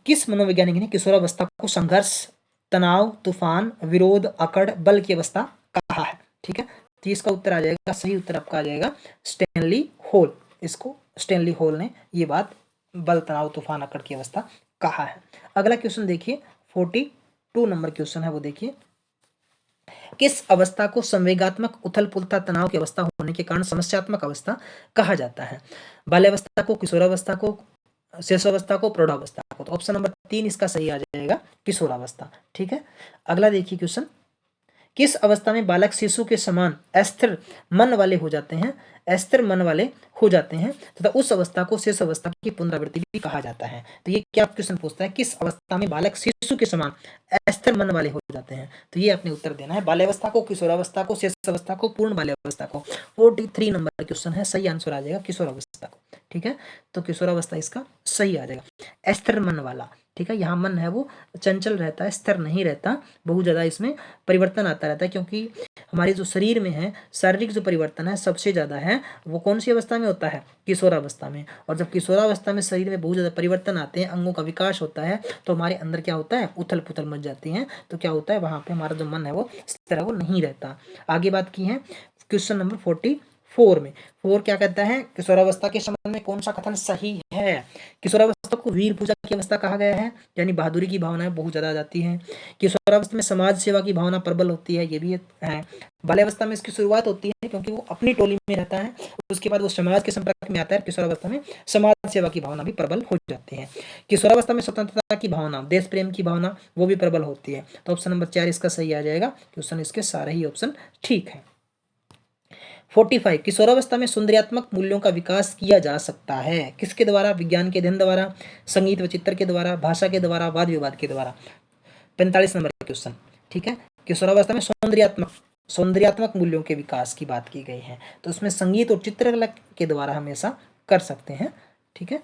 किस मनोवैज्ञानिक ने किशोरावस्था को संघर्ष, तनाव, तूफान, विरोध, अकड़, बल की अवस्था कहा है? ठीक है, तो इसका उत्तर आ जाएगा, सही उत्तर आपका आ जाएगा स्टेनली हॉल। इसको स्टेनली हॉल ने ये बात बल, तनाव, तूफान, अकड़ की अवस्था कहा है। अगला क्वेश्चन देखिए, 42 नंबर क्वेश्चन है वो देखिए, किस अवस्था को संवेगात्मक उथल पुथल तनाव की अवस्था होने के कारण समस्यात्मक अवस्था कहा जाता है? बाल्यावस्था को, किशोरावस्था को, शेषावस्था को, प्रौढ़ावस्था को? तो ऑप्शन नंबर 3 इसका सही आ जाएगा, किशोरावस्था। ठीक है, अगला देखिए क्वेश्चन, किस अवस्था में बालक शिशु के समान अस्थिर मन वाले हो जाते हैं, अस्थिर मन वाले हो जाते हैं तथा उस अवस्था को शेष अवस्था की पुनरावृत्ति भी कहा जाता है। तो ये क्या क्वेश्चन पूछता है, किस अवस्था में बालक शिशु के समान अस्थिर मन वाले हो जाते हैं, तो ये अपने उत्तर देना है, बाल्यावस्था को, किशोरावस्था को, शेष अवस्था को, पूर्ण बाल्यावस्था को। 43 नंबर क्वेश्चन है, सही आंसर आ जाएगा किशोरावस्था को। ठीक है, तो किशोरावस्था इसका सही आ जाएगा। अस्थिर मन वाला, ठीक है, यहाँ मन है वो चंचल रहता है, स्थिर नहीं रहता, बहुत ज़्यादा इसमें परिवर्तन आता रहता है, क्योंकि हमारे जो शरीर में है शारीरिक जो परिवर्तन है सबसे ज़्यादा है वो कौन सी अवस्था में होता है, किशोरावस्था में। और जब किशोरावस्था में शरीर में बहुत ज़्यादा परिवर्तन आते हैं, अंगों का विकास होता है, तो हमारे अंदर क्या होता है, उथल पुथल मच जाती है। तो क्या होता है, वहाँ पे हमारा जो मन है वो स्थिर है, वो नहीं रहता। आगे बात की है क्वेश्चन नंबर 44 में। 4 क्या कहता है, किशोरावस्था के संबंध में कौन सा कथन सही है। किशोरावस्था को वीर पूजा की अवस्था कहा गया है, यानी बहादुरी की भावनाएं बहुत ज्यादा आ जाती हैं। किशोरावस्था में समाज सेवा की भावना प्रबल होती है, ये भी है। बाल्यावस्था में इसकी शुरुआत होती है क्योंकि वो अपनी टोली में रहता है, उसके बाद वो समाज के संपर्क में आता है। किशोरावस्था में समाज सेवा की भावना भी प्रबल हो जाती है। किशोरावस्था में स्वतंत्रता की भावना, देश प्रेम की भावना वो भी प्रबल होती है। तो ऑप्शन नंबर 4 इसका सही आ जाएगा। क्वेश्चन इसके सारे ही ऑप्शन ठीक है। 45 किशोरावस्था में सौंदर्यात्मक मूल्यों का विकास किया जा सकता है, किसके द्वारा, विज्ञान के अध्ययन द्वारा, संगीत व चित्र के द्वारा, भाषा के द्वारा, वाद विवाद के द्वारा। 45 नंबर क्वेश्चन, ठीक है। किशोरावस्था में सौंदर्यात्मक मूल्यों के विकास की बात की गई है, तो उसमें संगीत और चित्रकला के द्वारा हमेशा कर सकते हैं, ठीक है,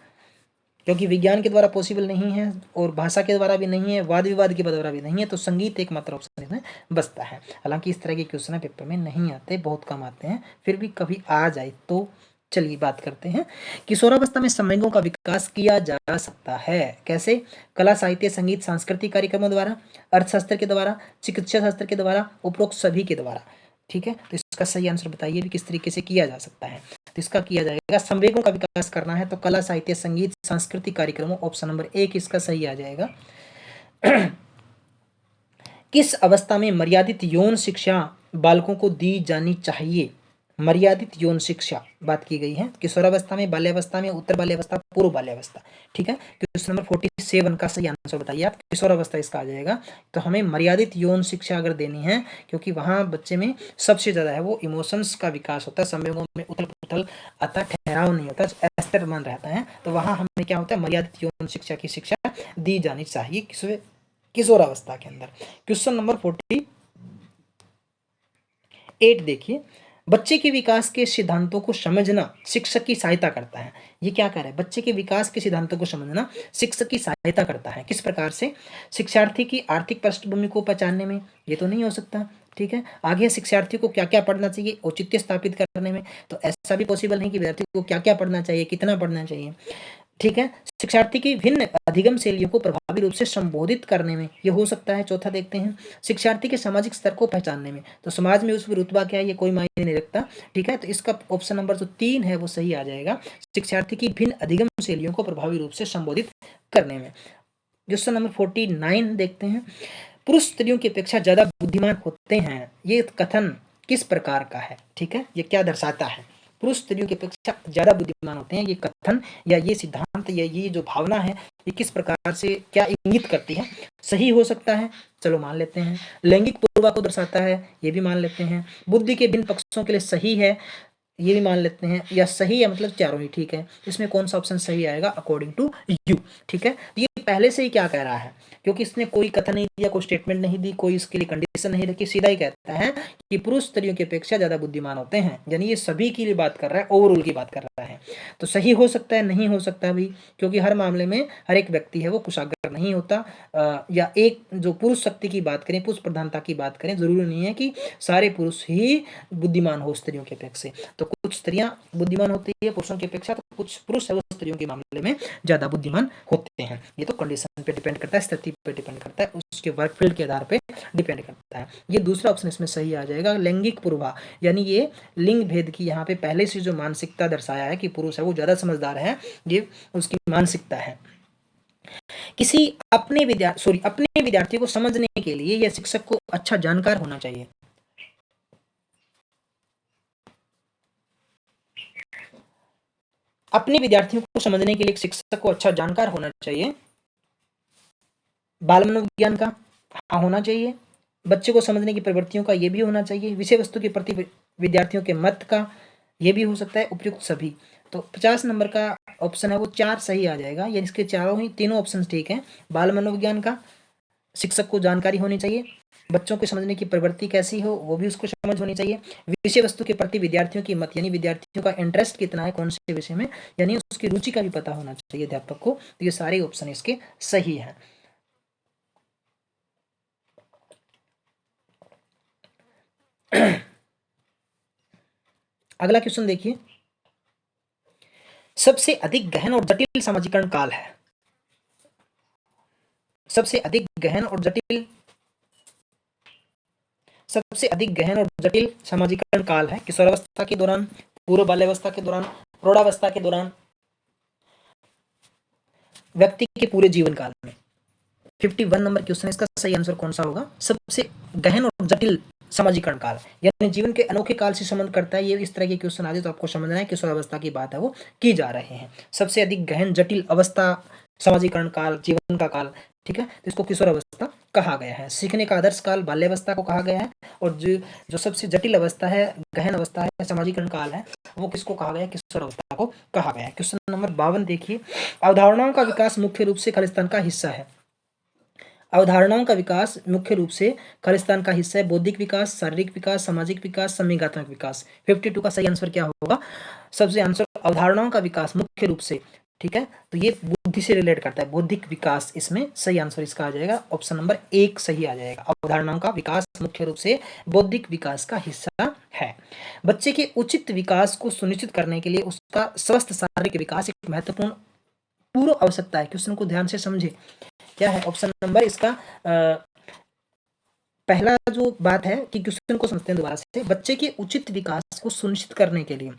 क्योंकि विज्ञान के द्वारा पॉसिबल नहीं है और भाषा के द्वारा भी नहीं है, वाद विवाद के द्वारा भी नहीं है, तो संगीत एकमात्र ऑप्शन इसमें बचता है। हालांकि इस तरह के क्वेश्चन पेपर में नहीं आते, बहुत कम आते हैं, फिर भी कभी आ जाए तो चलिए बात करते हैं। किशोरावस्था में संवेगों का विकास किया जा सकता है, कैसे, कला साहित्य संगीत सांस्कृतिक कार्यक्रमों द्वारा, अर्थशास्त्र के द्वारा, चिकित्सा शास्त्र के द्वारा, उपरोक्त सभी के द्वारा। ठीक है, तो इसका सही आंसर बताइए भी किस तरीके से किया जा सकता है। तो इसका किया जाएगा, संवेगों का विकास करना है तो कला साहित्य संगीत सांस्कृतिक कार्यक्रमों, ऑप्शन नंबर 1 इसका सही आ जाएगा। किस अवस्था में मर्यादित यौन शिक्षा बालकों को दी जानी चाहिए, मर्यादित यौन शिक्षा बात की गई है, किशोरावस्था में, बाल्यावस्था में, उत्तर बाल्यावस्था, पूर्व बाल्यावस्था। ठीक है, क्वेश्चन नंबर 47 का सही आंसर बताइए आप, किशोरावस्था इसका आ जाएगा। तो हमें मर्यादित यौन शिक्षा अगर देनी है, क्योंकि वहां बच्चे में सबसे ज्यादा है वो इमोशंस का विकास होता है, संवेगों में उथल पुथल आता, ठहराव नहीं होता, अस्थिर मन रहता है, तो वहां हमें क्या होता है, मर्यादित यौन शिक्षा की शिक्षा दी जानी चाहिए किशोरावस्था के अंदर। क्वेश्चन नंबर 48 देखिए, बच्चे के विकास के सिद्धांतों को समझना शिक्षक की सहायता करता है। ये क्या कह रहा है, बच्चे के विकास के सिद्धांतों को समझना शिक्षक की सहायता करता है, किस प्रकार से, शिक्षार्थी की आर्थिक पृष्ठभूमि को पहचानने में, ये तो नहीं हो सकता। ठीक है, आगे शिक्षार्थी को क्या क्या पढ़ना चाहिए, औचित्य स्थापित करने में, तो ऐसा भी पॉसिबल नहीं कि विद्यार्थी को क्या क्या पढ़ना चाहिए, कितना पढ़ना चाहिए। ठीक है, शिक्षार्थी की भिन्न अधिगम शैलियों को प्रभावी रूप से संबोधित करने में ये हो सकता है। चौथा देखते हैं, शिक्षार्थी के सामाजिक स्तर को पहचानने में, तो समाज में उसका रुतबा क्या है ये कोई मायने नहीं रखता। ठीक है, तो इसका ऑप्शन नंबर जो 3 है वो सही आ जाएगा, शिक्षार्थी की भिन्न अधिगम शैलियों को प्रभावी रूप से संबोधित करने में। क्वेश्चन नंबर 49 देखते हैं, पुरुष स्त्रियों की अपेक्षा ज्यादा बुद्धिमान होते हैं, ये कथन किस प्रकार का है। ठीक है, ये क्या दर्शाता है, पुरुष स्त्रियों की अपेक्षा ज्यादा बुद्धिमान होते हैं, ये कथन या ये सिद्धांत या ये जो भावना है ये किस प्रकार से क्या इंगित करती है। सही हो सकता है, चलो मान लेते हैं, लैंगिक पूर्वा को दर्शाता है, ये भी मान लेते हैं, बुद्धि के भिन्न पक्षों के लिए सही है, ये भी मान लेते हैं, या सही है मतलब चारों ही ठीक है। इसमें कौन सा ऑप्शन सही आएगा अकॉर्डिंग टू यू। ठीक है, ये पहले से ही क्या कह रहा है, क्योंकि इसने कोई कथन नहीं दिया, कोई स्टेटमेंट नहीं दी, कोई इसके लिए कंडीशन नहीं रखी, सीधा ही कहता है कि पुरुष स्त्रियों की अपेक्षा ज्यादा बुद्धिमान होते हैं, यानी ये सभी के लिए बात कर रहा है, ओवरऑल की बात कर रहा है। तो सही हो सकता है, नहीं हो सकता भी, क्योंकि हर मामले में हर एक व्यक्ति है वो कुशाग्र नहीं होता। या एक जो पुरुष शक्ति की बात करें, पुरुष प्रधानता की बात करें, जरूरी नहीं है कि सारे पुरुष ही बुद्धिमान हो स्त्रियों की अपेक्षा। तो कुछ स्त्रियां बुद्धिमान होती है पुरुषों की अपेक्षा, तो कुछ पुरुष है वो स्त्रियों के मामले में ज्यादा बुद्धिमान होते हैं। ये तो कंडीशन पे डिपेंड करता है, स्थिति पे डिपेंड करता है, उसके वर्क फील्ड के आधार पे डिपेंड करता है। ये दूसरा ऑप्शन इसमें सही आ जाएगा, लैंगिक पूर्वा, यानी ये लिंग भेद की यहाँ पे पहले से जो मानसिकता दर्शाया है कि पुरुष है वो ज्यादा समझदार है, ये उसकी मानसिकता है। किसी अपने विद्यार्थी को समझने के लिए या शिक्षक को अच्छा जानकार होना चाहिए। अपने विद्यार्थियों को समझने के लिए शिक्षक को अच्छा जानकार होना चाहिए। बाल मनोविज्ञान का हाँ होना चाहिए, बच्चे को समझने की प्रवृत्तियों का ये भी होना चाहिए, विषय वस्तु के प्रति विद्यार्थियों के मत का ये भी हो सकता है, उपयुक्त सभी। तो 50 नंबर का ऑप्शन है वो 4 सही आ जाएगा, यानी इसके चारों ही तीनों ऑप्शन ठीक हैं। बाल मनोविज्ञान का शिक्षक को जानकारी होनी चाहिए, बच्चों को समझने की प्रवृत्ति कैसी हो वो भी उसको समझ होनी चाहिए, विषय वस्तु के प्रति विद्यार्थियों की मत यानी विद्यार्थियों का इंटरेस्ट कितना है कौन से विषय में, यानी उसकी रुचि का भी पता होना चाहिए अध्यापक को। तो ये सारे ऑप्शन इसके सही हैं। अगला क्वेश्चन देखिए, सबसे अधिक गहन और जटिल समाजीकरण काल है। सबसे अधिक गहन और जटिल समाजीकरण काल है किशोरावस्था के दौरान, पूर्व बाल्यावस्था के दौरान, प्रौढ़ावस्था के दौरान, व्यक्ति के पूरे जीवन काल में। 51 नंबर क्वेश्चन, इसका सही आंसर कौन सा होगा? सबसे गहन और जटिल समाजीकरण काल, यानी जीवन के अनोखे काल से संबंध करता है। ये इस तरह के क्वेश्चन आते तो आपको समझना है किशोरावस्था की बात है वो की जा रहे हैं। सबसे अधिक गहन जटिल अवस्था समाजीकरण काल, जीवन का काल, ठीक है, तो इसको किशोरावस्था कहा गया है। सीखने का आदर्श काल बाल्यावस्था को कहा गया है, और जो सबसे जटिल अवस्था है, गहन अवस्था है, समाजीकरण काल है, वो किसको कहा गया है? किशोरावस्था को कहा गया है। क्वेश्चन नंबर 52 देखिए, अवधारणाओं का विकास मुख्य रूप से खालिस्तान का हिस्सा है। अवधारणाओं का विकास मुख्य रूप से खालिस्तान का हिस्सा है। बौद्धिक विकास, शारीरिक विकास, सामाजिक विकास, संवेगात्मक विकास। 52 का सही आंसर क्या होगा? सबसे आंसर अवधारणाओं का विकास मुख्य रूप से, ठीक है, तो ये बुद्धि से रिलेट करता है, बौद्धिक विकास इसमें सही आंसर इसका आ जाएगा, ऑप्शन नंबर 1 सही आ जाएगा। अवधारणाओं का विकास मुख्य रूप से बौद्धिक विकास का हिस्सा है। बच्चे के उचित विकास को सुनिश्चित करने के लिए उसका स्वस्थ शारीरिक विकास एक महत्वपूर्ण पूर्व आवश्यकता है। क्वेश्चन को ध्यान से समझे, क्या है ऑप्शन नंबर इसका? पहला जो बात है कि क्वेश्चन को समझते हैं दोबारा से, बच्चे के उचित विकास को सुनिश्चित करने के लिए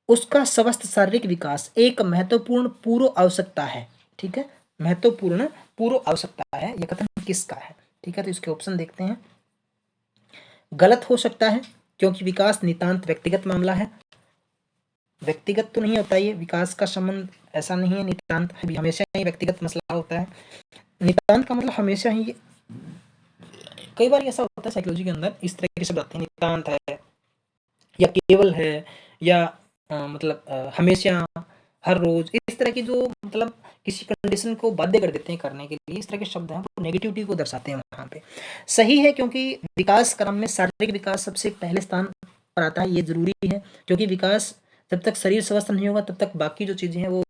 उसका स्वस्थ शारीरिक विकास एक महत्वपूर्ण पूर्व आवश्यकता है, ठीक है, महत्वपूर्ण पूर्व आवश्यकता है। यह कथन किसका है? ठीक है, तो इसके ऑप्शन देखते हैं। गलत हो सकता है क्योंकि विकास नितांत व्यक्तिगत मामला है। व्यक्तिगत तो नहीं होता, ये विकास का संबंध ऐसा नहीं है, नितांत हमेशा ही व्यक्तिगत मसला होता है। नितांत का मतलब हमेशा ही, कई बार ऐसा होता है साइकोलॉजी के अंदर इस तरह के शब्द आते हैं, नितांत है या केवल है या मतलब हमेशा, हर रोज, इस तरह की जो मतलब किसी कंडीशन को बाध्य कर देते हैं करने के लिए, इस तरह के शब्द हैं वो नेगेटिविटी को दर्शाते हैं वहाँ पे। सही है, क्योंकि विकास क्रम में शारीरिक विकास सबसे पहले स्थान पर आता है, ये जरूरी है, क्योंकि विकास जब तक शरीर स्वस्थ नहीं होगा तब तक बाकी जो चीजें हैं वो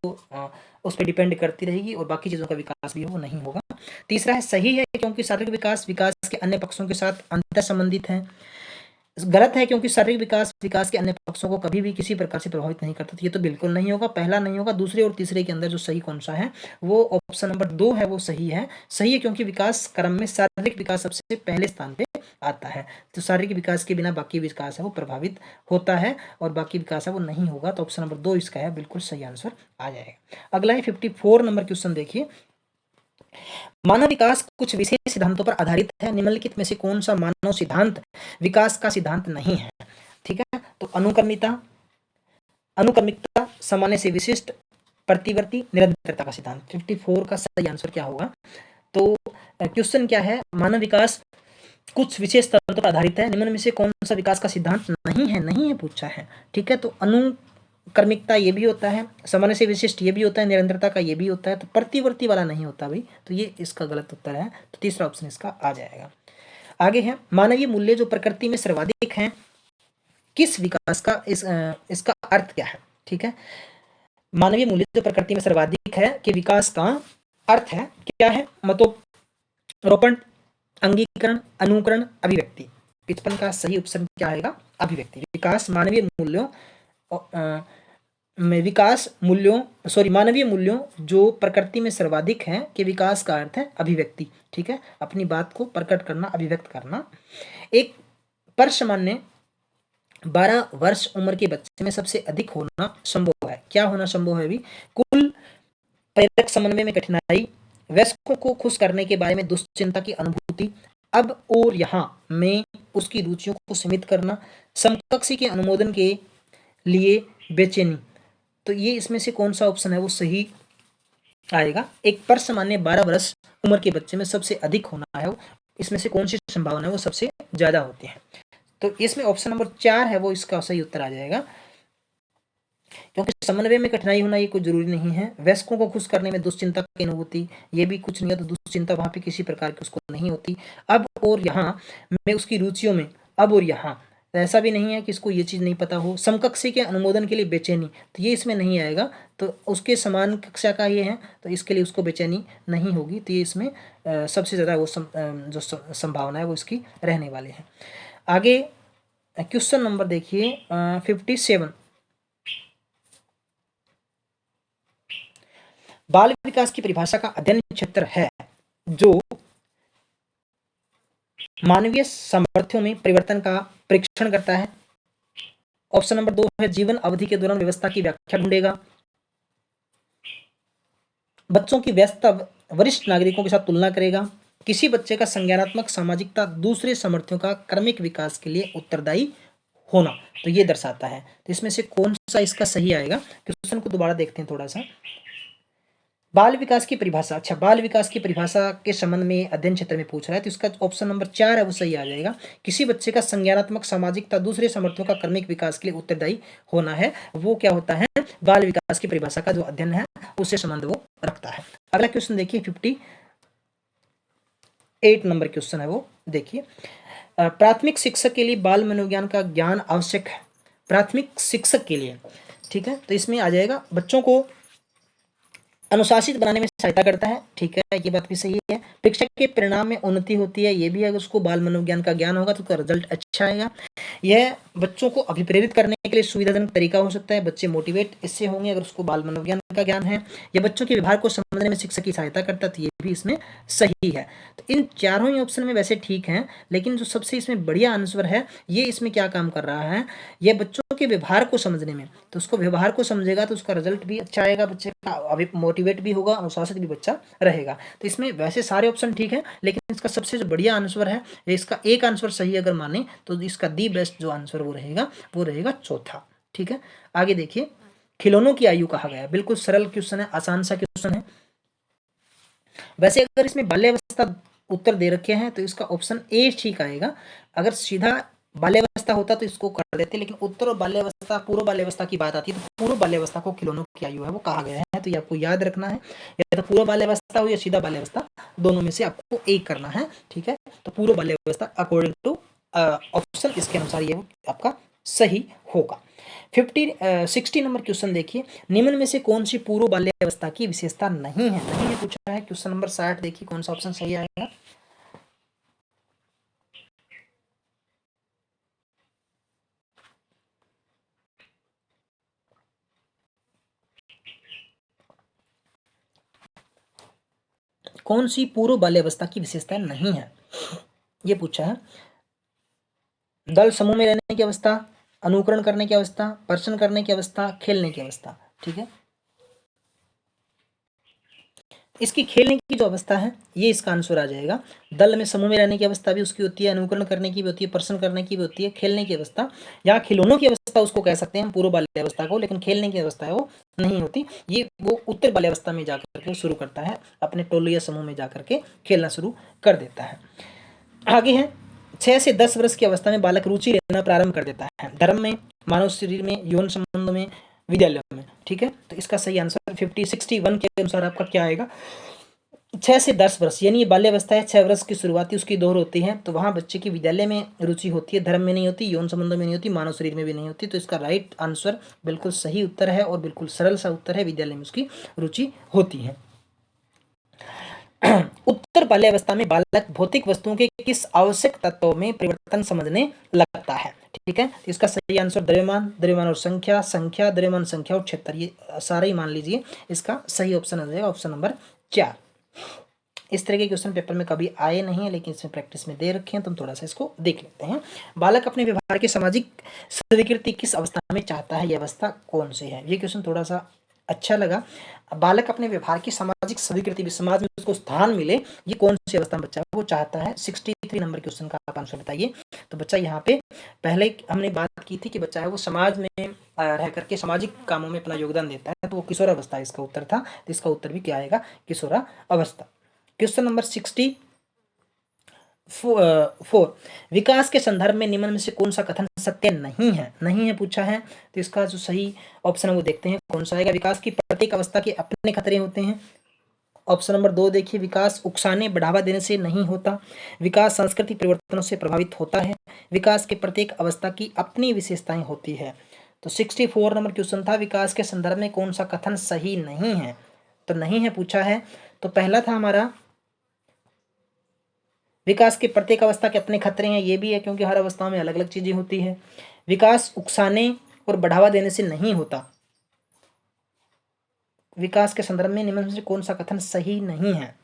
उस पर डिपेंड करती रहेगी और बाकी चीजों का विकास भी वो नहीं होगा। तीसरा है सही है, क्योंकि शारीरिक विकास विकास के अन्य पक्षों के साथ अंतर संबंधित है। गलत है, क्योंकि शारीरिक विकास विकास के अन्य पक्षों को कभी भी किसी प्रकार से प्रभावित नहीं करता। तो ये तो बिल्कुल नहीं होगा, पहला नहीं होगा। दूसरे और तीसरे के अंदर जो सही कौन सा है, वो ऑप्शन नंबर 2 है, वो सही है। सही है क्योंकि विकास क्रम में शारीरिक विकास सबसे पहले स्थान पे आता है, तो शारीरिक विकास के बिना बाकी विकास है वो प्रभावित होता है और बाकी विकास है वो नहीं होगा। तो ऑप्शन नंबर 2 इसका है, बिल्कुल सही आंसर आ जाएगा। अगला है 54 नंबर क्वेश्चन देखिए, मानव विकास कुछ विशेष सिद्धांतों पर आधारित है, निम्नलिखित में से कौन सा मानव सिद्धांत विकास का सिद्धांत नहीं है? ठीक है, तो अनुक्रमिकता, सामान्य से विशिष्ट, प्रतिवर्ती, निरंतरता का सिद्धांत। 54 का सही आंसर क्या होगा? तो क्वेश्चन क्या है, मानव विकास कुछ विशेष तत्वों पर आधारित है, निम्न में से कौन सा विकास का सिद्धांत नहीं है पूछा है। ठीक है, तो अनुक्रमिकता ये भी होता है, सामान्य से विशिष्ट ये भी होता है, निरंतरता का ये भी होता है, तो प्रतिवर्ती वाला नहीं होता भाई, तो ये इसका गलत उत्तर है। तो तीसरा ऑप्शन इसका आ जाएगा। आगे है, मानवीय मूल्य जो प्रकृति में सर्वाधिक हैं, किस विकास का इसका अर्थ क्या है? ठीक है, मानवीय मूल्य जो प्रकृति में सर्वाधिक है के विकास का अर्थ है क्या है? मतोरोपण, अंगीकरण, अनुकरण, अभिव्यक्ति। 55 का सही ऑप्शन क्या आएगा? अभिव्यक्ति। विकास मानवीय मूल्यों मानवीय मूल्यों जो प्रकृति में सर्वाधिक हैं के विकास का अर्थ है अभिव्यक्ति। ठीक है, अपनी बात को प्रकट करना, अभिव्यक्त करना। एक पर सामान्य 12 वर्ष उम्र के बच्चे में सबसे अधिक होना संभव है। क्या होना संभव है? अभी कुल प्रेरक समन्वय में कठिनाई, वयस्कों को खुश करने के बारे में दुश्चिंता की अनुभूति, अब और यहाँ में उसकी रुचियों को सीमित करना, समकक्षी के अनुमोदन के लिए बेचैनी। तो ये इसमें से कौन सा ऑप्शन है वो सही आएगा? एक पर सामान्य 12 वर्ष उम्र के बच्चे में सबसे अधिक होना है इसमें से कौन सी संभावना है वो सबसे ज्यादा होती है। तो इसमें ऑप्शन नंबर 4 है वो इसका सही उत्तर आ जाएगा, क्योंकि समन्वय में कठिनाई होना ये कोई जरूरी नहीं है। वयस्कों को खुश करने में दुश्चिंता की अनुभूति, ये भी कुछ नहीं है, तो दुश्चिंता वहां पे किसी प्रकार की उसको नहीं होती। अब और यहाँ में उसकी रुचियों में अब और यहाँ, ऐसा भी नहीं है कि इसको ये चीज नहीं पता हो। समकक्षी के अनुमोदन के लिए बेचैनी, तो ये इसमें नहीं आएगा, तो उसके समान कक्षा का ये है, तो इसके लिए उसको बेचैनी नहीं होगी, तो ये इसमें सबसे ज्यादा वो जो संभावना है वो इसकी रहने वाली है। आगे क्वेश्चन नंबर देखिए 57। बाल विकास की परिभाषा का अध्ययन क्षेत्र है जो मानवीय सामर्थ्यों में परिवर्तन का परीक्षण करता है। ऑप्शन नंबर 2 है जीवन अवधि के दौरान व्यवस्था की व्याख्या ढूंढेगा। बच्चों की व्यस्तता वरिष्ठ नागरिकों के साथ तुलना करेगा। किसी बच्चे का संज्ञानात्मक सामाजिकता दूसरे सामर्थ्यों का क्रमिक विकास के लिए उत्तरदायी होना, तो ये दर्शाता है। तो इसमें से कौन सा इसका सही आएगा, क्वेश्चन को दोबारा देखते हैं थोड़ा सा। बाल विकास की परिभाषा, अच्छा बाल विकास की परिभाषा के संबंध में अध्ययन क्षेत्र में पूछ रहा है, तो इसका ऑप्शन नंबर 4 है वो सही आ जाएगा। किसी बच्चे का संज्ञानात्मक सामाजिकता दूसरे सामर्थ्यों का क्रमिक विकास के लिए उत्तरदायी होना है, वो क्या होता है, बाल विकास की परिभाषा का जो अध्ययन है उससे संबंध वो रखता है। अगला क्वेश्चन देखिए 58 नंबर क्वेश्चन है वो देखिए। प्राथमिक शिक्षक के लिए बाल मनोविज्ञान का ज्ञान आवश्यक है। प्राथमिक शिक्षक के लिए, ठीक है, तो इसमें आ जाएगा बच्चों को अनुशासित बनाने में सहायता करता है, ठीक है, ये बात भी सही है। परीक्षा के परिणाम में उन्नति होती है, ये भी अगर उसको बाल मनोविज्ञान का ज्ञान होगा तो उसका रिजल्ट अच्छा आएगा। यह बच्चों को अभिप्रेरित करने के लिए सुविधाजनक तरीका हो सकता है, बच्चे मोटिवेट इससे होंगे अगर उसको बाल मनोविज्ञान का ज्ञान है। यह बच्चों के व्यवहार को समझने में शिक्षक की सहायता करता है, तो ये भी इसमें सही है। तो इन चारों ही ऑप्शन में वैसे ठीक है, लेकिन जो सबसे इसमें बढ़िया आंसर है ये इसमें क्या काम कर रहा है, ये बच्चों के व्यवहार को समझने में, तो उसको व्यवहार को समझेगा तो उसका रिजल्ट भी अच्छा आएगा, बच्चे का अभी मोटिवेट भी होगा, अनुशासित भी बच्चा रहेगा। तो इसमें वैसे सारे ऑप्शन ठीक है, लेकिन इसका सबसे जो बढ़िया आंसर है, इसका एक आंसर सही अगर माने तो इसका दी बेस्ट जो आंसर वो रहेगा चौथा, ठीक है। आगे देखिए, खिलौनों की आयु कहा गया, बिल्कुल सरल क्वेश्चन है, आसान सा क्वेश्चन है। वैसे अगर इसमें बाल्यावस्था उत्तर दे रखे हैं तो इसका ऑप्शन ए ठीक आएगा। अगर सीधा बाल्यावस्था होता तो इसको कर देते, लेकिन उत्तर और बाल्यावस्था पूर्व बाल्यावस्था की बात आती है, तो पूर्व बाल्यावस्था को खिलौनों की आयु है वो कहा गया है, तो ये आपको याद रखना है। या तो पूर्व बाल्यावस्था हो या सीधा बाल्यावस्था, दोनों में से आपको एक करना है, ठीक है। तो पूर्व बाल्यावस्था अकॉर्डिंग टू ऑप्शन इसके अनुसार ये आपका सही होगा। 60 नंबर क्वेश्चन देखिए, निम्न में से कौन सी पूर्व बाल्यावस्था की विशेषता नहीं है पूछा है। क्वेश्चन नंबर 60 देखिए कौन सा ऑप्शन सही आएगा। कौन सी पूर्व बाल्यावस्था की विशेषता नहीं है, ये पूछा है। दल समूह में रहने की अवस्था, अनुकरण करने की अवस्था, प्रश्न करने की अवस्था, खेलने की अवस्था, ठीक है। इसकी खेलने की जो अवस्था है ये इसका आंसर आ जाएगा। दल में समूह में रहने की अवस्था भी उसकी होती है, अनुकरण करने की भी होती है, प्रश्न करने की भी होती है, खेलने की अवस्था, यहाँ खिलौनों की अवस्था उसको कह सकते हैं हम पूर्व बाल्यावस्था को, लेकिन खेलने की अवस्था है वो नहीं होती। ये वो उत्तर बाल्यावस्था में जाकर के शुरू करता है, अपने टोली या समूह में जाकर के खेलना शुरू कर देता है। आगे है 6 से 10 वर्ष की अवस्था में बालक रुचि लेना प्रारंभ कर देता है, धर्म में, मानव शरीर में, यौन संबंध में, विद्यालय में, ठीक है। तो इसका सही आंसर 61 के अनुसार आपका क्या आएगा, 6 से 10 वर्ष, यानी ये बाल्यावस्था है, 6 वर्ष की शुरुआती उसकी दौर होती है, तो वहाँ बच्चे की विद्यालय में रुचि होती है, धर्म में नहीं होती, यौन संबंधों में नहीं होती, मानव शरीर में भी नहीं होती। तो इसका राइट आंसर बिल्कुल सही उत्तर है और बिल्कुल सरल सा उत्तर है, विद्यालय में उसकी रुचि होती है। उत्तर बाल्यावस्था में बालक भौतिक वस्तुओं के किस आवश्यक तत्वों में परिवर्तन समझने लगता है, ठीक है। तो इसका सही आंसर द्रव्यमान, द्रव्यमान और संख्या, संख्या, द्रव्यमान, संख्या और क्षेत्र, ये सारा ही मान लीजिए। इसका सही ऑप्शन आ जाएगा ऑप्शन नंबर 4। इस तरह के क्वेश्चन पेपर में कभी आए नहीं है, लेकिन इसमें प्रैक्टिस में दे रखे हैं, तो हम थोड़ा सा इसको देख लेते हैं। बालक अपने व्यवहार की सामाजिक स्वीकृति किस अवस्था में चाहता है, यह अवस्था कौन सी है, ये क्वेश्चन थोड़ा सा अच्छा लगा। बालक अपने व्यवहार की सामाजिक स्वीकृति, समाज में उसको स्थान मिले, ये कौन सी अवस्था में बच्चा वो चाहता है। 63 नंबर क्वेश्चन का आप आंसर बताइए। तो बच्चा यहाँ पे पहले हमने बात की थी कि बच्चा है वो समाज में रह करके सामाजिक कामों में अपना योगदान देता है, तो वो किशोर अवस्था इसका उत्तर था। तो इसका उत्तर भी क्या आएगा, किशोरा अवस्था। क्वेश्चन नंबर 64 फोर, विकास के संदर्भ में निम्न में से कौन सा कथन सत्य नहीं है? नहीं है पूछा है, तो इसका जो सही ऑप्शन है वो देखते हैं कौन सा आएगा। विकास की प्रत्येक अवस्था के अपने खतरे होते हैं। ऑप्शन नंबर 2 देखिए, विकास उकसाने बढ़ावा देने से नहीं होता। विकास सांस्कृतिक परिवर्तनों से प्रभावित होता है। विकास के प्रत्येक अवस्था की अपनी विशेषताएं होती है। तो 64 नंबर क्वेश्चन था, विकास के संदर्भ में कौन सा कथन सही नहीं है? तो नहीं है पूछा है। तो पहला था हमारा, विकास के प्रत्येक अवस्था के अपने खतरे हैं, ये भी है क्योंकि हर अवस्था में अलग अलग चीजें होती है। विकास उकसाने और बढ़ावा देने से नहीं होता। विकास के संदर्भ में निम्न में से कौन सा कथन सही नहीं है?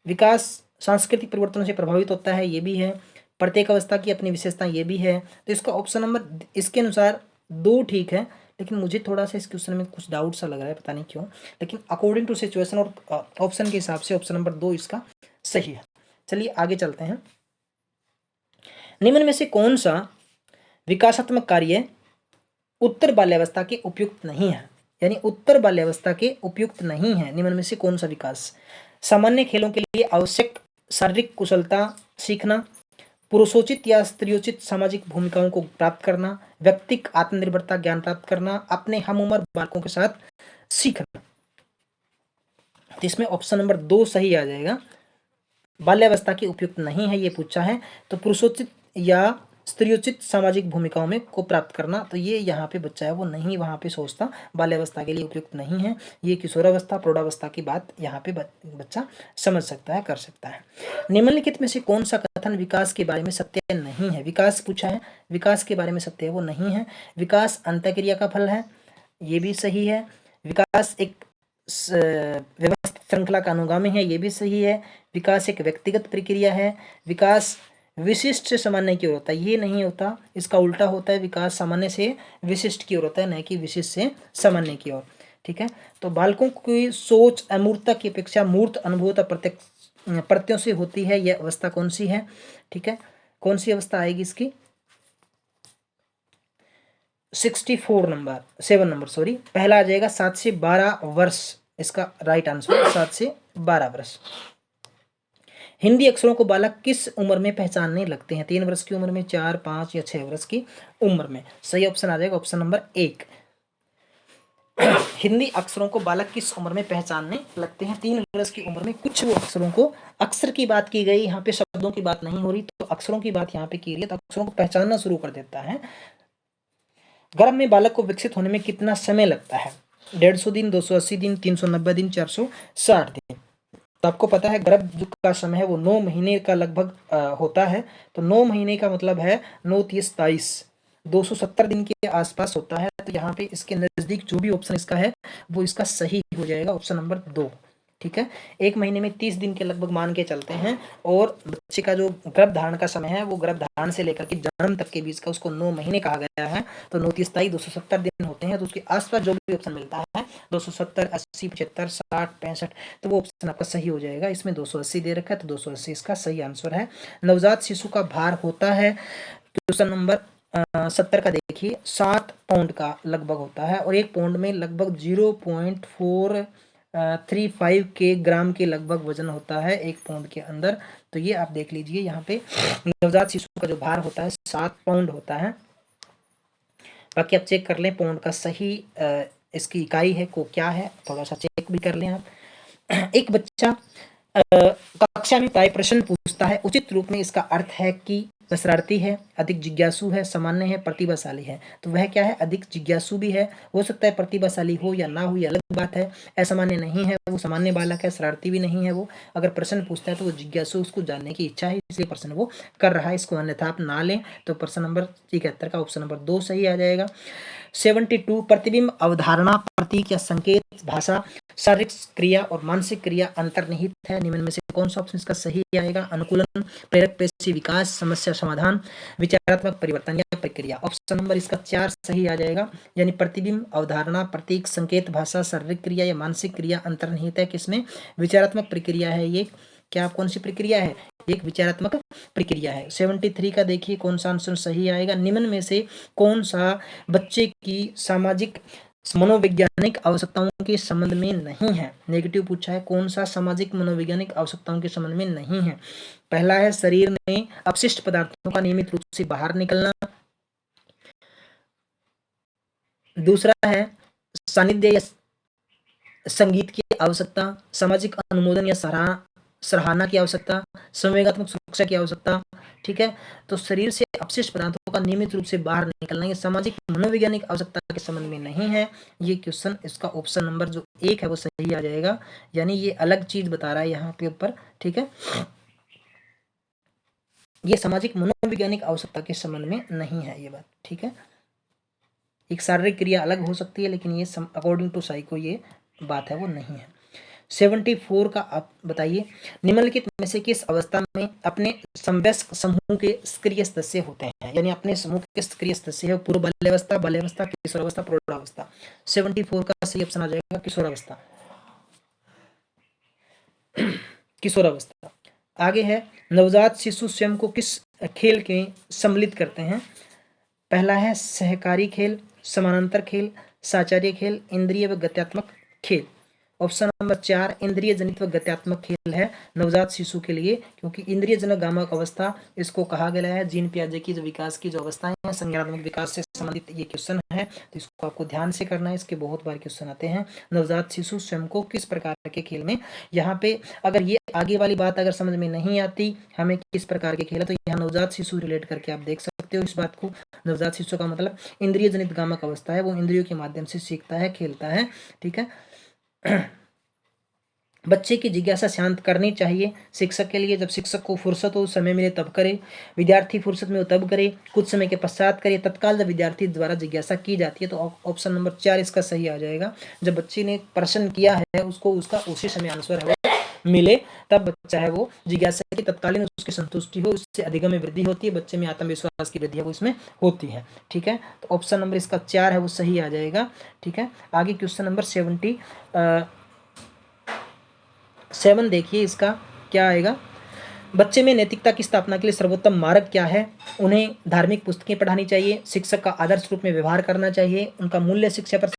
विकास सांस्कृतिक परिवर्तनों से प्रभावित होता है, ये भी है। प्रत्येक अवस्था की अपनी विशेषता, ये भी है। तो इसका ऑप्शन नंबर, इसके अनुसार 2 ठीक है, लेकिन मुझे थोड़ा सा इस क्वेश्चन में कुछ डाउट सा लग रहा है, पता नहीं क्यों। लेकिन अकॉर्डिंग टू सिचुएशन और ऑप्शन के हिसाब से ऑप्शन नंबर 2 इसका सही है। चलिए आगे चलते हैं। निम्न में से कौन सा विकासात्मक कार्य उत्तर बाल्यावस्था के उपयुक्त नहीं है? यानी उत्तर बाल्यावस्था के उपयुक्त नहीं है, निम्न में से कौन सा विकास? सामान्य खेलों के लिए आवश्यक शारीरिक कुशलता सीखना, पुरुषोचित या स्त्रियोचित सामाजिक भूमिकाओं को प्राप्त करना, व्यक्तिक आत्मनिर्भरता ज्ञान प्राप्त करना, अपने हम उम्र बालकों के साथ सीखना। तो इसमें ऑप्शन नंबर 2 सही आ जाएगा। बाल्यावस्था के उपयुक्त नहीं है ये पूछा है, तो पुरुषोचित या स्त्रियोचित सामाजिक भूमिकाओं में को प्राप्त करना, तो ये यहाँ पे बच्चा है वो नहीं वहाँ पे सोचता, बाल्यावस्था के लिए उपयुक्त नहीं है। ये किशोरावस्था प्रौढ़ावस्था की बात यहाँ पे बच्चा समझ सकता है, कर सकता है। निम्नलिखित में से कौन सा कथन विकास के बारे में सत्य नहीं है? विकास पूछा है, विकास के बारे में सत्य है वो नहीं है। विकास अंतःक्रिया का फल है, ये भी सही है। विकास एक व्यवस्थित श्रृंखला का अनुगामी है, ये भी सही है। विकास एक व्यक्तिगत प्रक्रिया है। विकास विशिष्ट से सामान्य की ओर होता है, ये नहीं होता, इसका उल्टा होता है। विकास सामान्य से विशिष्ट की ओर होता है, न कि विशिष्ट से सामान्य की ओर। ठीक है, तो बालकों की सोच अमूर्तता की अपेक्षा मूर्त अनुभूत प्रत्ययों से होती है। यह अवस्था कौन सी है? ठीक है, कौन सी अवस्था आएगी इसकी? 64 नंबर 7 नंबर सॉरी, पहला आ जाएगा 7 से 12 वर्ष, इसका राइट आंसर 7 से 12 वर्ष। हिंदी अक्षरों को बालक किस उम्र में पहचानने लगते हैं? 3 वर्ष की उम्र में, 4, 5 या 6 वर्ष की उम्र में? सही ऑप्शन आ जाएगा ऑप्शन नंबर 1। हिंदी अक्षरों को बालक किस उम्र में पहचानने लगते हैं? 3 वर्ष की उम्र में। कुछ वो अक्षरों को, अक्षर की बात की गई यहाँ पे, शब्दों की बात नहीं हो रही, तो अक्षरों की बात यहाँ पे की रही है, तो अक्षरों को पहचानना शुरू कर देता है। गर्भ में बालक को विकसित होने में कितना समय लगता है? 150 दिन, 280 दिन, 390 दिन, 460 दिन। तो आपको पता है गर्भ का समय है वो 9 महीने का लगभग होता है। तो 9 महीने का मतलब है 9 30 22, 270 दिन के आसपास होता है। तो यहाँ पे इसके नजदीक जो भी ऑप्शन इसका है वो इसका सही हो जाएगा, ऑप्शन नंबर 2। ठीक है, 1 महीने में 30 दिन के लगभग मान के चलते हैं, और बच्चे का जो गर्भ धारण का समय है वो गर्भ धारण से लेकर के जन्म तक के बीच का, उसको 9 महीने कहा गया है। तो 9 30 22 270 दिन होते हैं। तो उसके आसपास जो भी ऑप्शन मिलता है 270, 80, 75, 60, 65, तो वो ऑप्शन आपका सही हो जाएगा। इसमें 280 दे रखा है, तो 280 इसका सही आंसर है। नवजात शिशु का भार होता है, क्वेश्चन नंबर 70 का देखिए, 7 पाउंड का लगभग होता है, और 1 पाउंड में लगभग 0.435 के ग्राम के लगभग वजन होता है 1 पाउंड के अंदर। तो ये आप देख लीजिए, यहाँ पे नवजात शिशु का जो भार होता है 7 पाउंड होता है। बाकी आप चेक कर लें पाउंड का सही इसकी इकाई है को क्या है, थोड़ा सा चेक भी कर लें आप। एक बच्चा कक्षा में प्राय प्रश्न पूछता है, उचित रूप में इसका अर्थ है कि शरारती है, अधिक जिज्ञासु है, सामान्य है, प्रतिभाशाली है। तो वह क्या है? अधिक जिज्ञासु भी है, हो सकता है प्रतिभाशाली हो या ना हो, ये अलग बात है। असामान्य नहीं है, वो सामान्य बालक है, शरारती भी नहीं है वो। अगर प्रश्न पूछता है तो वो जिज्ञासु, उसको जानने की इच्छा है, इसलिए प्रश्न वो कर रहा है, इसको अन्यथा आप ना लें। तो प्रश्न नंबर 71 का ऑप्शन नंबर 2 सही आ जाएगा। 72, प्रतिबिंब अवधारणा, प्रतीक या संकेत, भाषा, शारीरिक क्रिया और मानसिक क्रिया अंतर्निहित है। निम्न में से कौन सा ऑप्शन इसका सही आएगा? अनुकूलन, प्रेरक पेशी विकास, समस्या समाधान, विचारात्मक परिवर्तन या प्रक्रिया। ऑप्शन नंबर इसका 4 सही आ जाएगा। यानी प्रतिबिंब अवधारणा, प्रतीक, संकेत, भाषा, शारीरिक क्रिया या मानसिक क्रिया अंतर्निहित है किसमें? विचारात्मक प्रक्रिया है ये। क्या कौन सी प्रक्रिया है? एक विचारात्मक प्रक्रिया है। 73 का देखिए कौन सा आंसर सही आएगा? निम्न में से कौन सा बच्चे की सामाजिक मनोवैज्ञानिक आवश्यकताओं के संबंध में नहीं है। नेगेटिव पूछा है, कौन सा सामाजिक मनोवैज्ञानिक आवश्यकताओं के संबंध में नहीं है। पहला है शरीर में अपशिष्ट पदार्थों का नियमित रूप से बाहर निकलना। दूसरा है सानिध्य या संगीत की आवश्यकता, सामाजिक अनुमोदन या सराहना की आवश्यकता, संवेगात्मक सुरक्षा की आवश्यकता। ठीक है, तो शरीर से अपशिष्ट पदार्थों का नियमित रूप से बाहर निकलना ये सामाजिक मनोवैज्ञानिक आवश्यकता के संबंध में नहीं है। ये क्वेश्चन, इसका ऑप्शन नंबर जो 1 है वो सही आ जाएगा, यानी ये अलग चीज बता रहा है यहाँ पे ऊपर। ठीक है, ये सामाजिक मनोवैज्ञानिक आवश्यकता के संबंध में नहीं है ये बात। ठीक है, एक शारीरिक क्रिया अलग हो सकती है, लेकिन ये अकॉर्डिंग टू साइको ये बात है वो नहीं है। 74 का आप बताइए, निम्नलिखित में से किस अवस्था में अपने समवयस्क समूह के सक्रिय सदस्य होते हैं, यानी अपने समूह के सक्रिय सदस्य है पूर्व बाल्यावस्था, बाल्यावस्था, किशोरावस्था, प्रौढ़ावस्था। 74 का सही ऑप्शन आ जाएगा किशोरावस्था। किशोरावस्था। आगे है, नवजात शिशु स्वयं को किस खेल के सम्मिलित करते हैं। पहला है सहकारी खेल, समानांतर खेल, साचार्य खेल, इंद्रिय व गत्यात्मक खेल। ऑप्शन नंबर 4 इंद्रिय जनित व गत्यात्मक खेल है नवजात शिशु के लिए, क्योंकि इंद्रिय जनक गामक अवस्था इसको कहा गया है। जीन पियाजे की जो विकास की जो अवस्थाएं हैं, संज्ञानात्मक विकास से संबंधित ये क्वेश्चन है, तो इसको आपको ध्यान से करना है। इसके बहुत बार क्वेश्चन आते हैं। नवजात शिशु स्वयं को किस प्रकार के खेल में, यहाँ पे अगर ये आगे वाली बात अगर समझ में नहीं आती हमें किस प्रकार के खेल है, तो यहाँ नवजात शिशु रिलेट करके आप देख सकते हो इस बात को। नवजात शिशु का मतलब इंद्रिय जनित गामक अवस्था है, वो इंद्रियों के माध्यम से सीखता है, खेलता है। ठीक है, बच्चे की जिज्ञासा शांत करनी चाहिए शिक्षक के लिए। जब शिक्षक को फुर्सत हो, समय मिले तब करे, विद्यार्थी फुर्सत में हो तब करे, कुछ समय के पश्चात करे, तत्काल जब विद्यार्थी द्वारा जिज्ञासा की जाती है। तो ऑप्शन नंबर 4 इसका सही आ जाएगा। जब बच्चे ने प्रश्न किया है, उसको उसका उसी समय आंसर है मिले, तब बच्चा है वो जिज्ञासा की तत्कालीन उसकी संतुष्टि हो, उससे अधिगम में वृद्धि होती है, बच्चे में आत्मविश्वास की वृद्धि है वो इसमें होती है। ठीक है, तो ऑप्शन नंबर इसका 4 है वो सही आ जाएगा। ठीक है, आगे क्वेश्चन नंबर 77 देखिए, इसका क्या आएगा। बच्चे में नैतिकता की स्थापना के लिए सर्वोत्तम मार्ग क्या है। उन्हें धार्मिक पुस्तकें पढ़ानी चाहिए, शिक्षक का आदर्श रूप में व्यवहार करना चाहिए, उनका मूल्य शिक्षा पर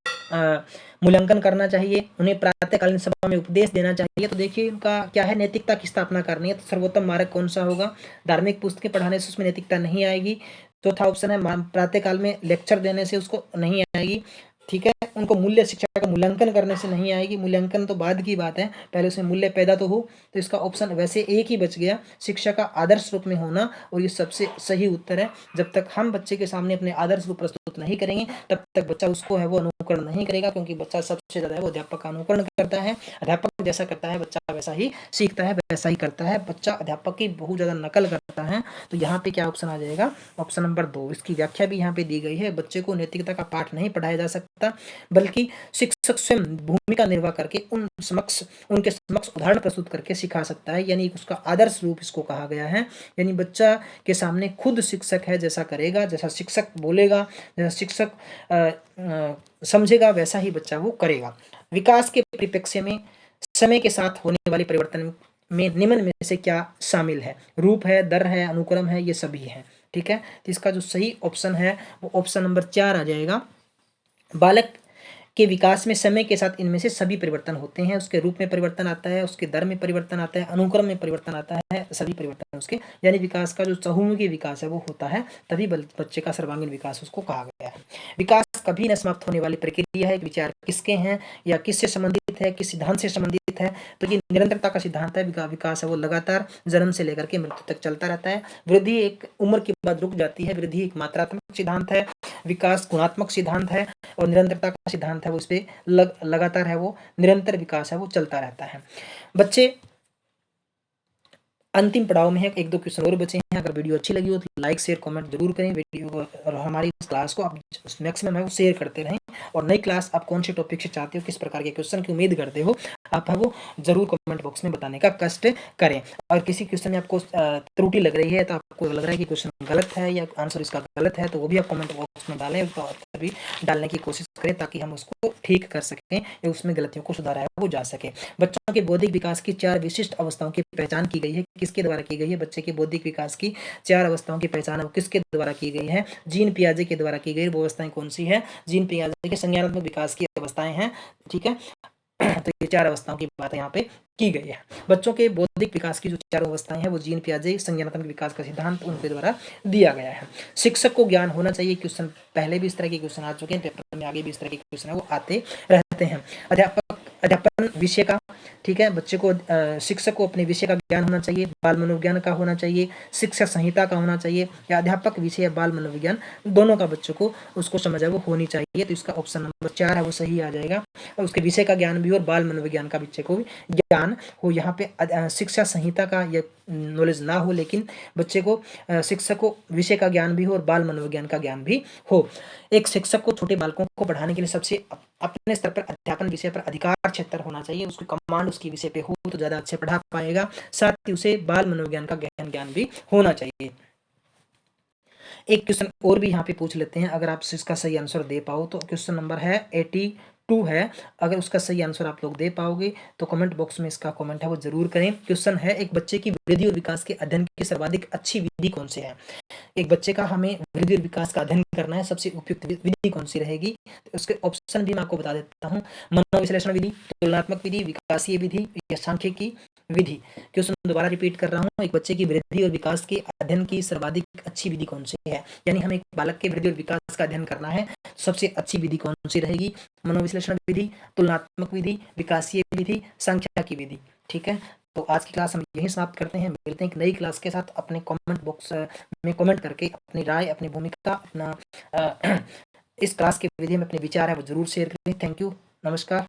मूल्यांकन करना चाहिए, उन्हें प्रातःकालीन सभा में उपदेश देना चाहिए। तो देखिए उनका क्या है, नैतिकता की स्थापना करनी है, तो सर्वोत्तम मार्ग कौन सा होगा। धार्मिक पुस्तकें पढ़ाने से उसमें नैतिकता नहीं आएगी। चौथा ऑप्शन है प्रातःकाल में लेक्चर देने से उसको नहीं आएगी। ठीक है, उनको मूल्य शिक्षा का मूल्यांकन करने से नहीं आएगी। मूल्यांकन तो बाद की बात है, पहले उसमें मूल्य पैदा तो हो। तो इसका ऑप्शन वैसे एक ही बच गया, शिक्षा का आदर्श रूप में होना, और ये सबसे सही उत्तर है। जब तक हम बच्चे के सामने अपने आदर्श रूप प्रस्तुत नहीं करेंगे तब तक बच्चा उसको है वो अनुकरण नहीं करेगा, क्योंकि बच्चा सबसे ज्यादा है वो अध्यापक का अनुकरण करता है। अध्यापक जैसा करता है बच्चा वैसा ही सीखता है, वैसा ही करता है बच्चा, अध्यापक की बहुत ज्यादा नकल करता है। तो यहाँ पे क्या ऑप्शन आ जाएगा, ऑप्शन नंबर 2। इसकी व्याख्या भी यहाँ पे दी गई है, बच्चे को नैतिकता का पाठ नहीं पढ़ाया जा सकता, बल्कि शिक्षक स्वयं भूमिका निर्वाह करके उनके समक्ष उदाहरण प्रस्तुत करके सिखा सकता है, यानी उसका आदर्श रूप इसको कहा गया है। यानी बच्चा के सामने खुद शिक्षक है, जैसा करेगा, जैसा शिक्षक बोलेगा, जैसा शिक्षक समझेगा, वैसा ही बच्चा वो करेगा। विकास के परिप्रेक्ष्य में समय के साथ होने वाले परिवर्तन में निम्न में से क्या शामिल है। रूप है, दर है, अनुक्रम है, ये सभी है। ठीक है, तो इसका जो सही ऑप्शन है वो ऑप्शन नंबर 4 आ जाएगा। बालक के विकास में समय के साथ इनमें से सभी परिवर्तन होते हैं। उसके रूप में परिवर्तन आता है, उसके दर में परिवर्तन आता है, अनुक्रम में परिवर्तन आता है, सभी परिवर्तन उसके, यानी विकास का जो चहुमुखी विकास है वो होता है, तभी बच्चे का सर्वांगीण विकास उसको कहा गया है। विकास कभी न समाप्त होने वाली प्रक्रिया है। विचार किसके हैं या किससे संबंधित है, किस सिद्धांत से संबंधित है, तो ये निरंतरता का सिद्धांत है। विकास है वो लगातार जन्म से लेकर के मृत्यु तक चलता रहता है। वृद्धि एक उम्र के बाद रुक जाती है। वृद्धि एक मात्रात्मक सिद्धांत है, विकास गुणात्मक सिद्धांत है, और निरंतरता का सिद्धांत है वो इस पे लगातार है वो निरंतर विकास है वो चलता रहता है। बच्चे अंतिम पड़ाव में है, 1-2 क्वेश्चन और बचे हैं। अगर वीडियो अच्छी लगी हो तो लाइक शेयर कमेंट जरूर करें वीडियो, और हमारी इस क्लास को आप मैक्सिमम है वो शेयर करते रहें। और नई क्लास आप कौन से टॉपिक से चाहते हो, किस प्रकार के क्वेश्चन की उम्मीद करते हो, आप है वो जरूर कमेंट बॉक्स में बताने का कष्ट करें। और किसी क्वेश्चन में आपको त्रुटि लग रही है, तो आपको लग रहा है कि क्वेश्चन गलत है या आंसर इसका गलत है, तो वो भी आप कमेंट बॉक्स में डालें, भी डालने की कोशिश करें, ताकि हम उसको ठीक कर सकें या उसमें गलतियों को सुधारा वो जा सके। बच्चों के बौद्धिक विकास की 4 विशिष्ट अवस्थाओं के पहचान की गई है, किसके द्वारा की गई है? बच्चे के बौद्धिक विकास की 4 अवस्थाओं की पहचान है वो किसके द्वारा की गई है? जीन पियाजे के द्वारा की गई। वो अवस्थाएँ कौन-सी हैं? जीन पियाजे के संज्ञानात्मक विकास की अवस्थाएँ हैं, ठीक है? तो ये 4 अवस्थाओं की बात यहाँ पे की गई है। बच्चों के बौद्धिक विकास की जो 4 अवस्थाएँ हैं वो जीन पियाजे संज्ञानात्मक विकास का सिद्धांत उनके द्वारा दिया गया है। शिक्षक को ज्ञान होना चाहिए। क्वेश्चन पहले भी इस तरह के क्वेश्चन आ चुके हैं, पेपर में आगे भी इस तरह के क्वेश्चन है वो आते रहते हैं। अध्यापन विषय का, ठीक है? बच्चे को शिक्षक को अपने विषय का ज्ञान होना चाहिए, बाल मनोविज्ञान का होना चाहिए, शिक्षा संहिता का होना चाहिए, या अध्यापक विषय या बाल मनोविज्ञान दोनों का बच्चों को उसको समझ है वो होनी चाहिए। तो इसका ऑप्शन नंबर 4 है वो सही आ जाएगा। और उसके विषय का ज्ञान भी और बाल मनोविज्ञान का बच्चे को भी ज्ञान हो। यहाँ पे शिक्षा संहिता का ये नॉलेज ना हो, लेकिन बच्चे को शिक्षक को विषय का ज्ञान भी हो और बाल मनोविज्ञान का ज्ञान भी हो। एक शिक्षक को छोटे बालकों को पढ़ाने के लिए सबसे अपने स्तर पर अध्यापन विषय पर अधिकार क्षेत्र होना चाहिए। उसकी कमांड उसकी विषय पे हो तो ज़्यादा अच्छे पढ़ा पाएगा। साथ ही उसे बाल मनोविज्ञान का गहन ज्ञान भी होना चाहिए। एक क्वेश्चन और भी यहाँ पे पूछ लेते हैं, अगर आप इसका सही आंसर दे पाओ तो। क्वेश्चन नंबर है 82 है। अगर उसका सही आंसर आप लोग दे पाओगे तो कमेंट बॉक्स में इसका कमेंट है वो जरूर करें। क्वेश्चन है, एक बच्चे की वृद्धि और विकास के अध्ययन की सर्वाधिक अच्छी विधि कौन सी है? एक बच्चे का हमें वृद्धि और विकास का अध्ययन करना है, सबसे उपयुक्त विधि कौन सी रहेगी? तो उसके ऑप्शन भी मैं आपको बता देता हूँ। मनोविश्लेषण विधि, तुलनात्मक विधि, विकासीय विधि या सांख्यिकी विधि। क्वेश्चन दोबारा रिपीट कर रहा हूँ, एक बच्चे की वृद्धि और विकास के अध्ययन की सर्वाधिक अच्छी विधि कौन सी है? यानी हमें एक बालक के वृद्धि और विकास का अध्ययन करना है, सबसे अच्छी विधि कौन सी रहेगी? मनोविश्लेषण विधि, तुलनात्मक विधि, विकासीय विधि, सांख्यिकी विधि। ठीक है, तो आज की क्लास हम यहीं समाप्त करते हैं। मिलते हैं एक नई क्लास के साथ। अपने कमेंट बॉक्स में कमेंट करके अपनी राय, अपनी भूमिका, अपना इस क्लास के विधि में अपने विचार है वो जरूर शेयर करें। थैंक यू, नमस्कार।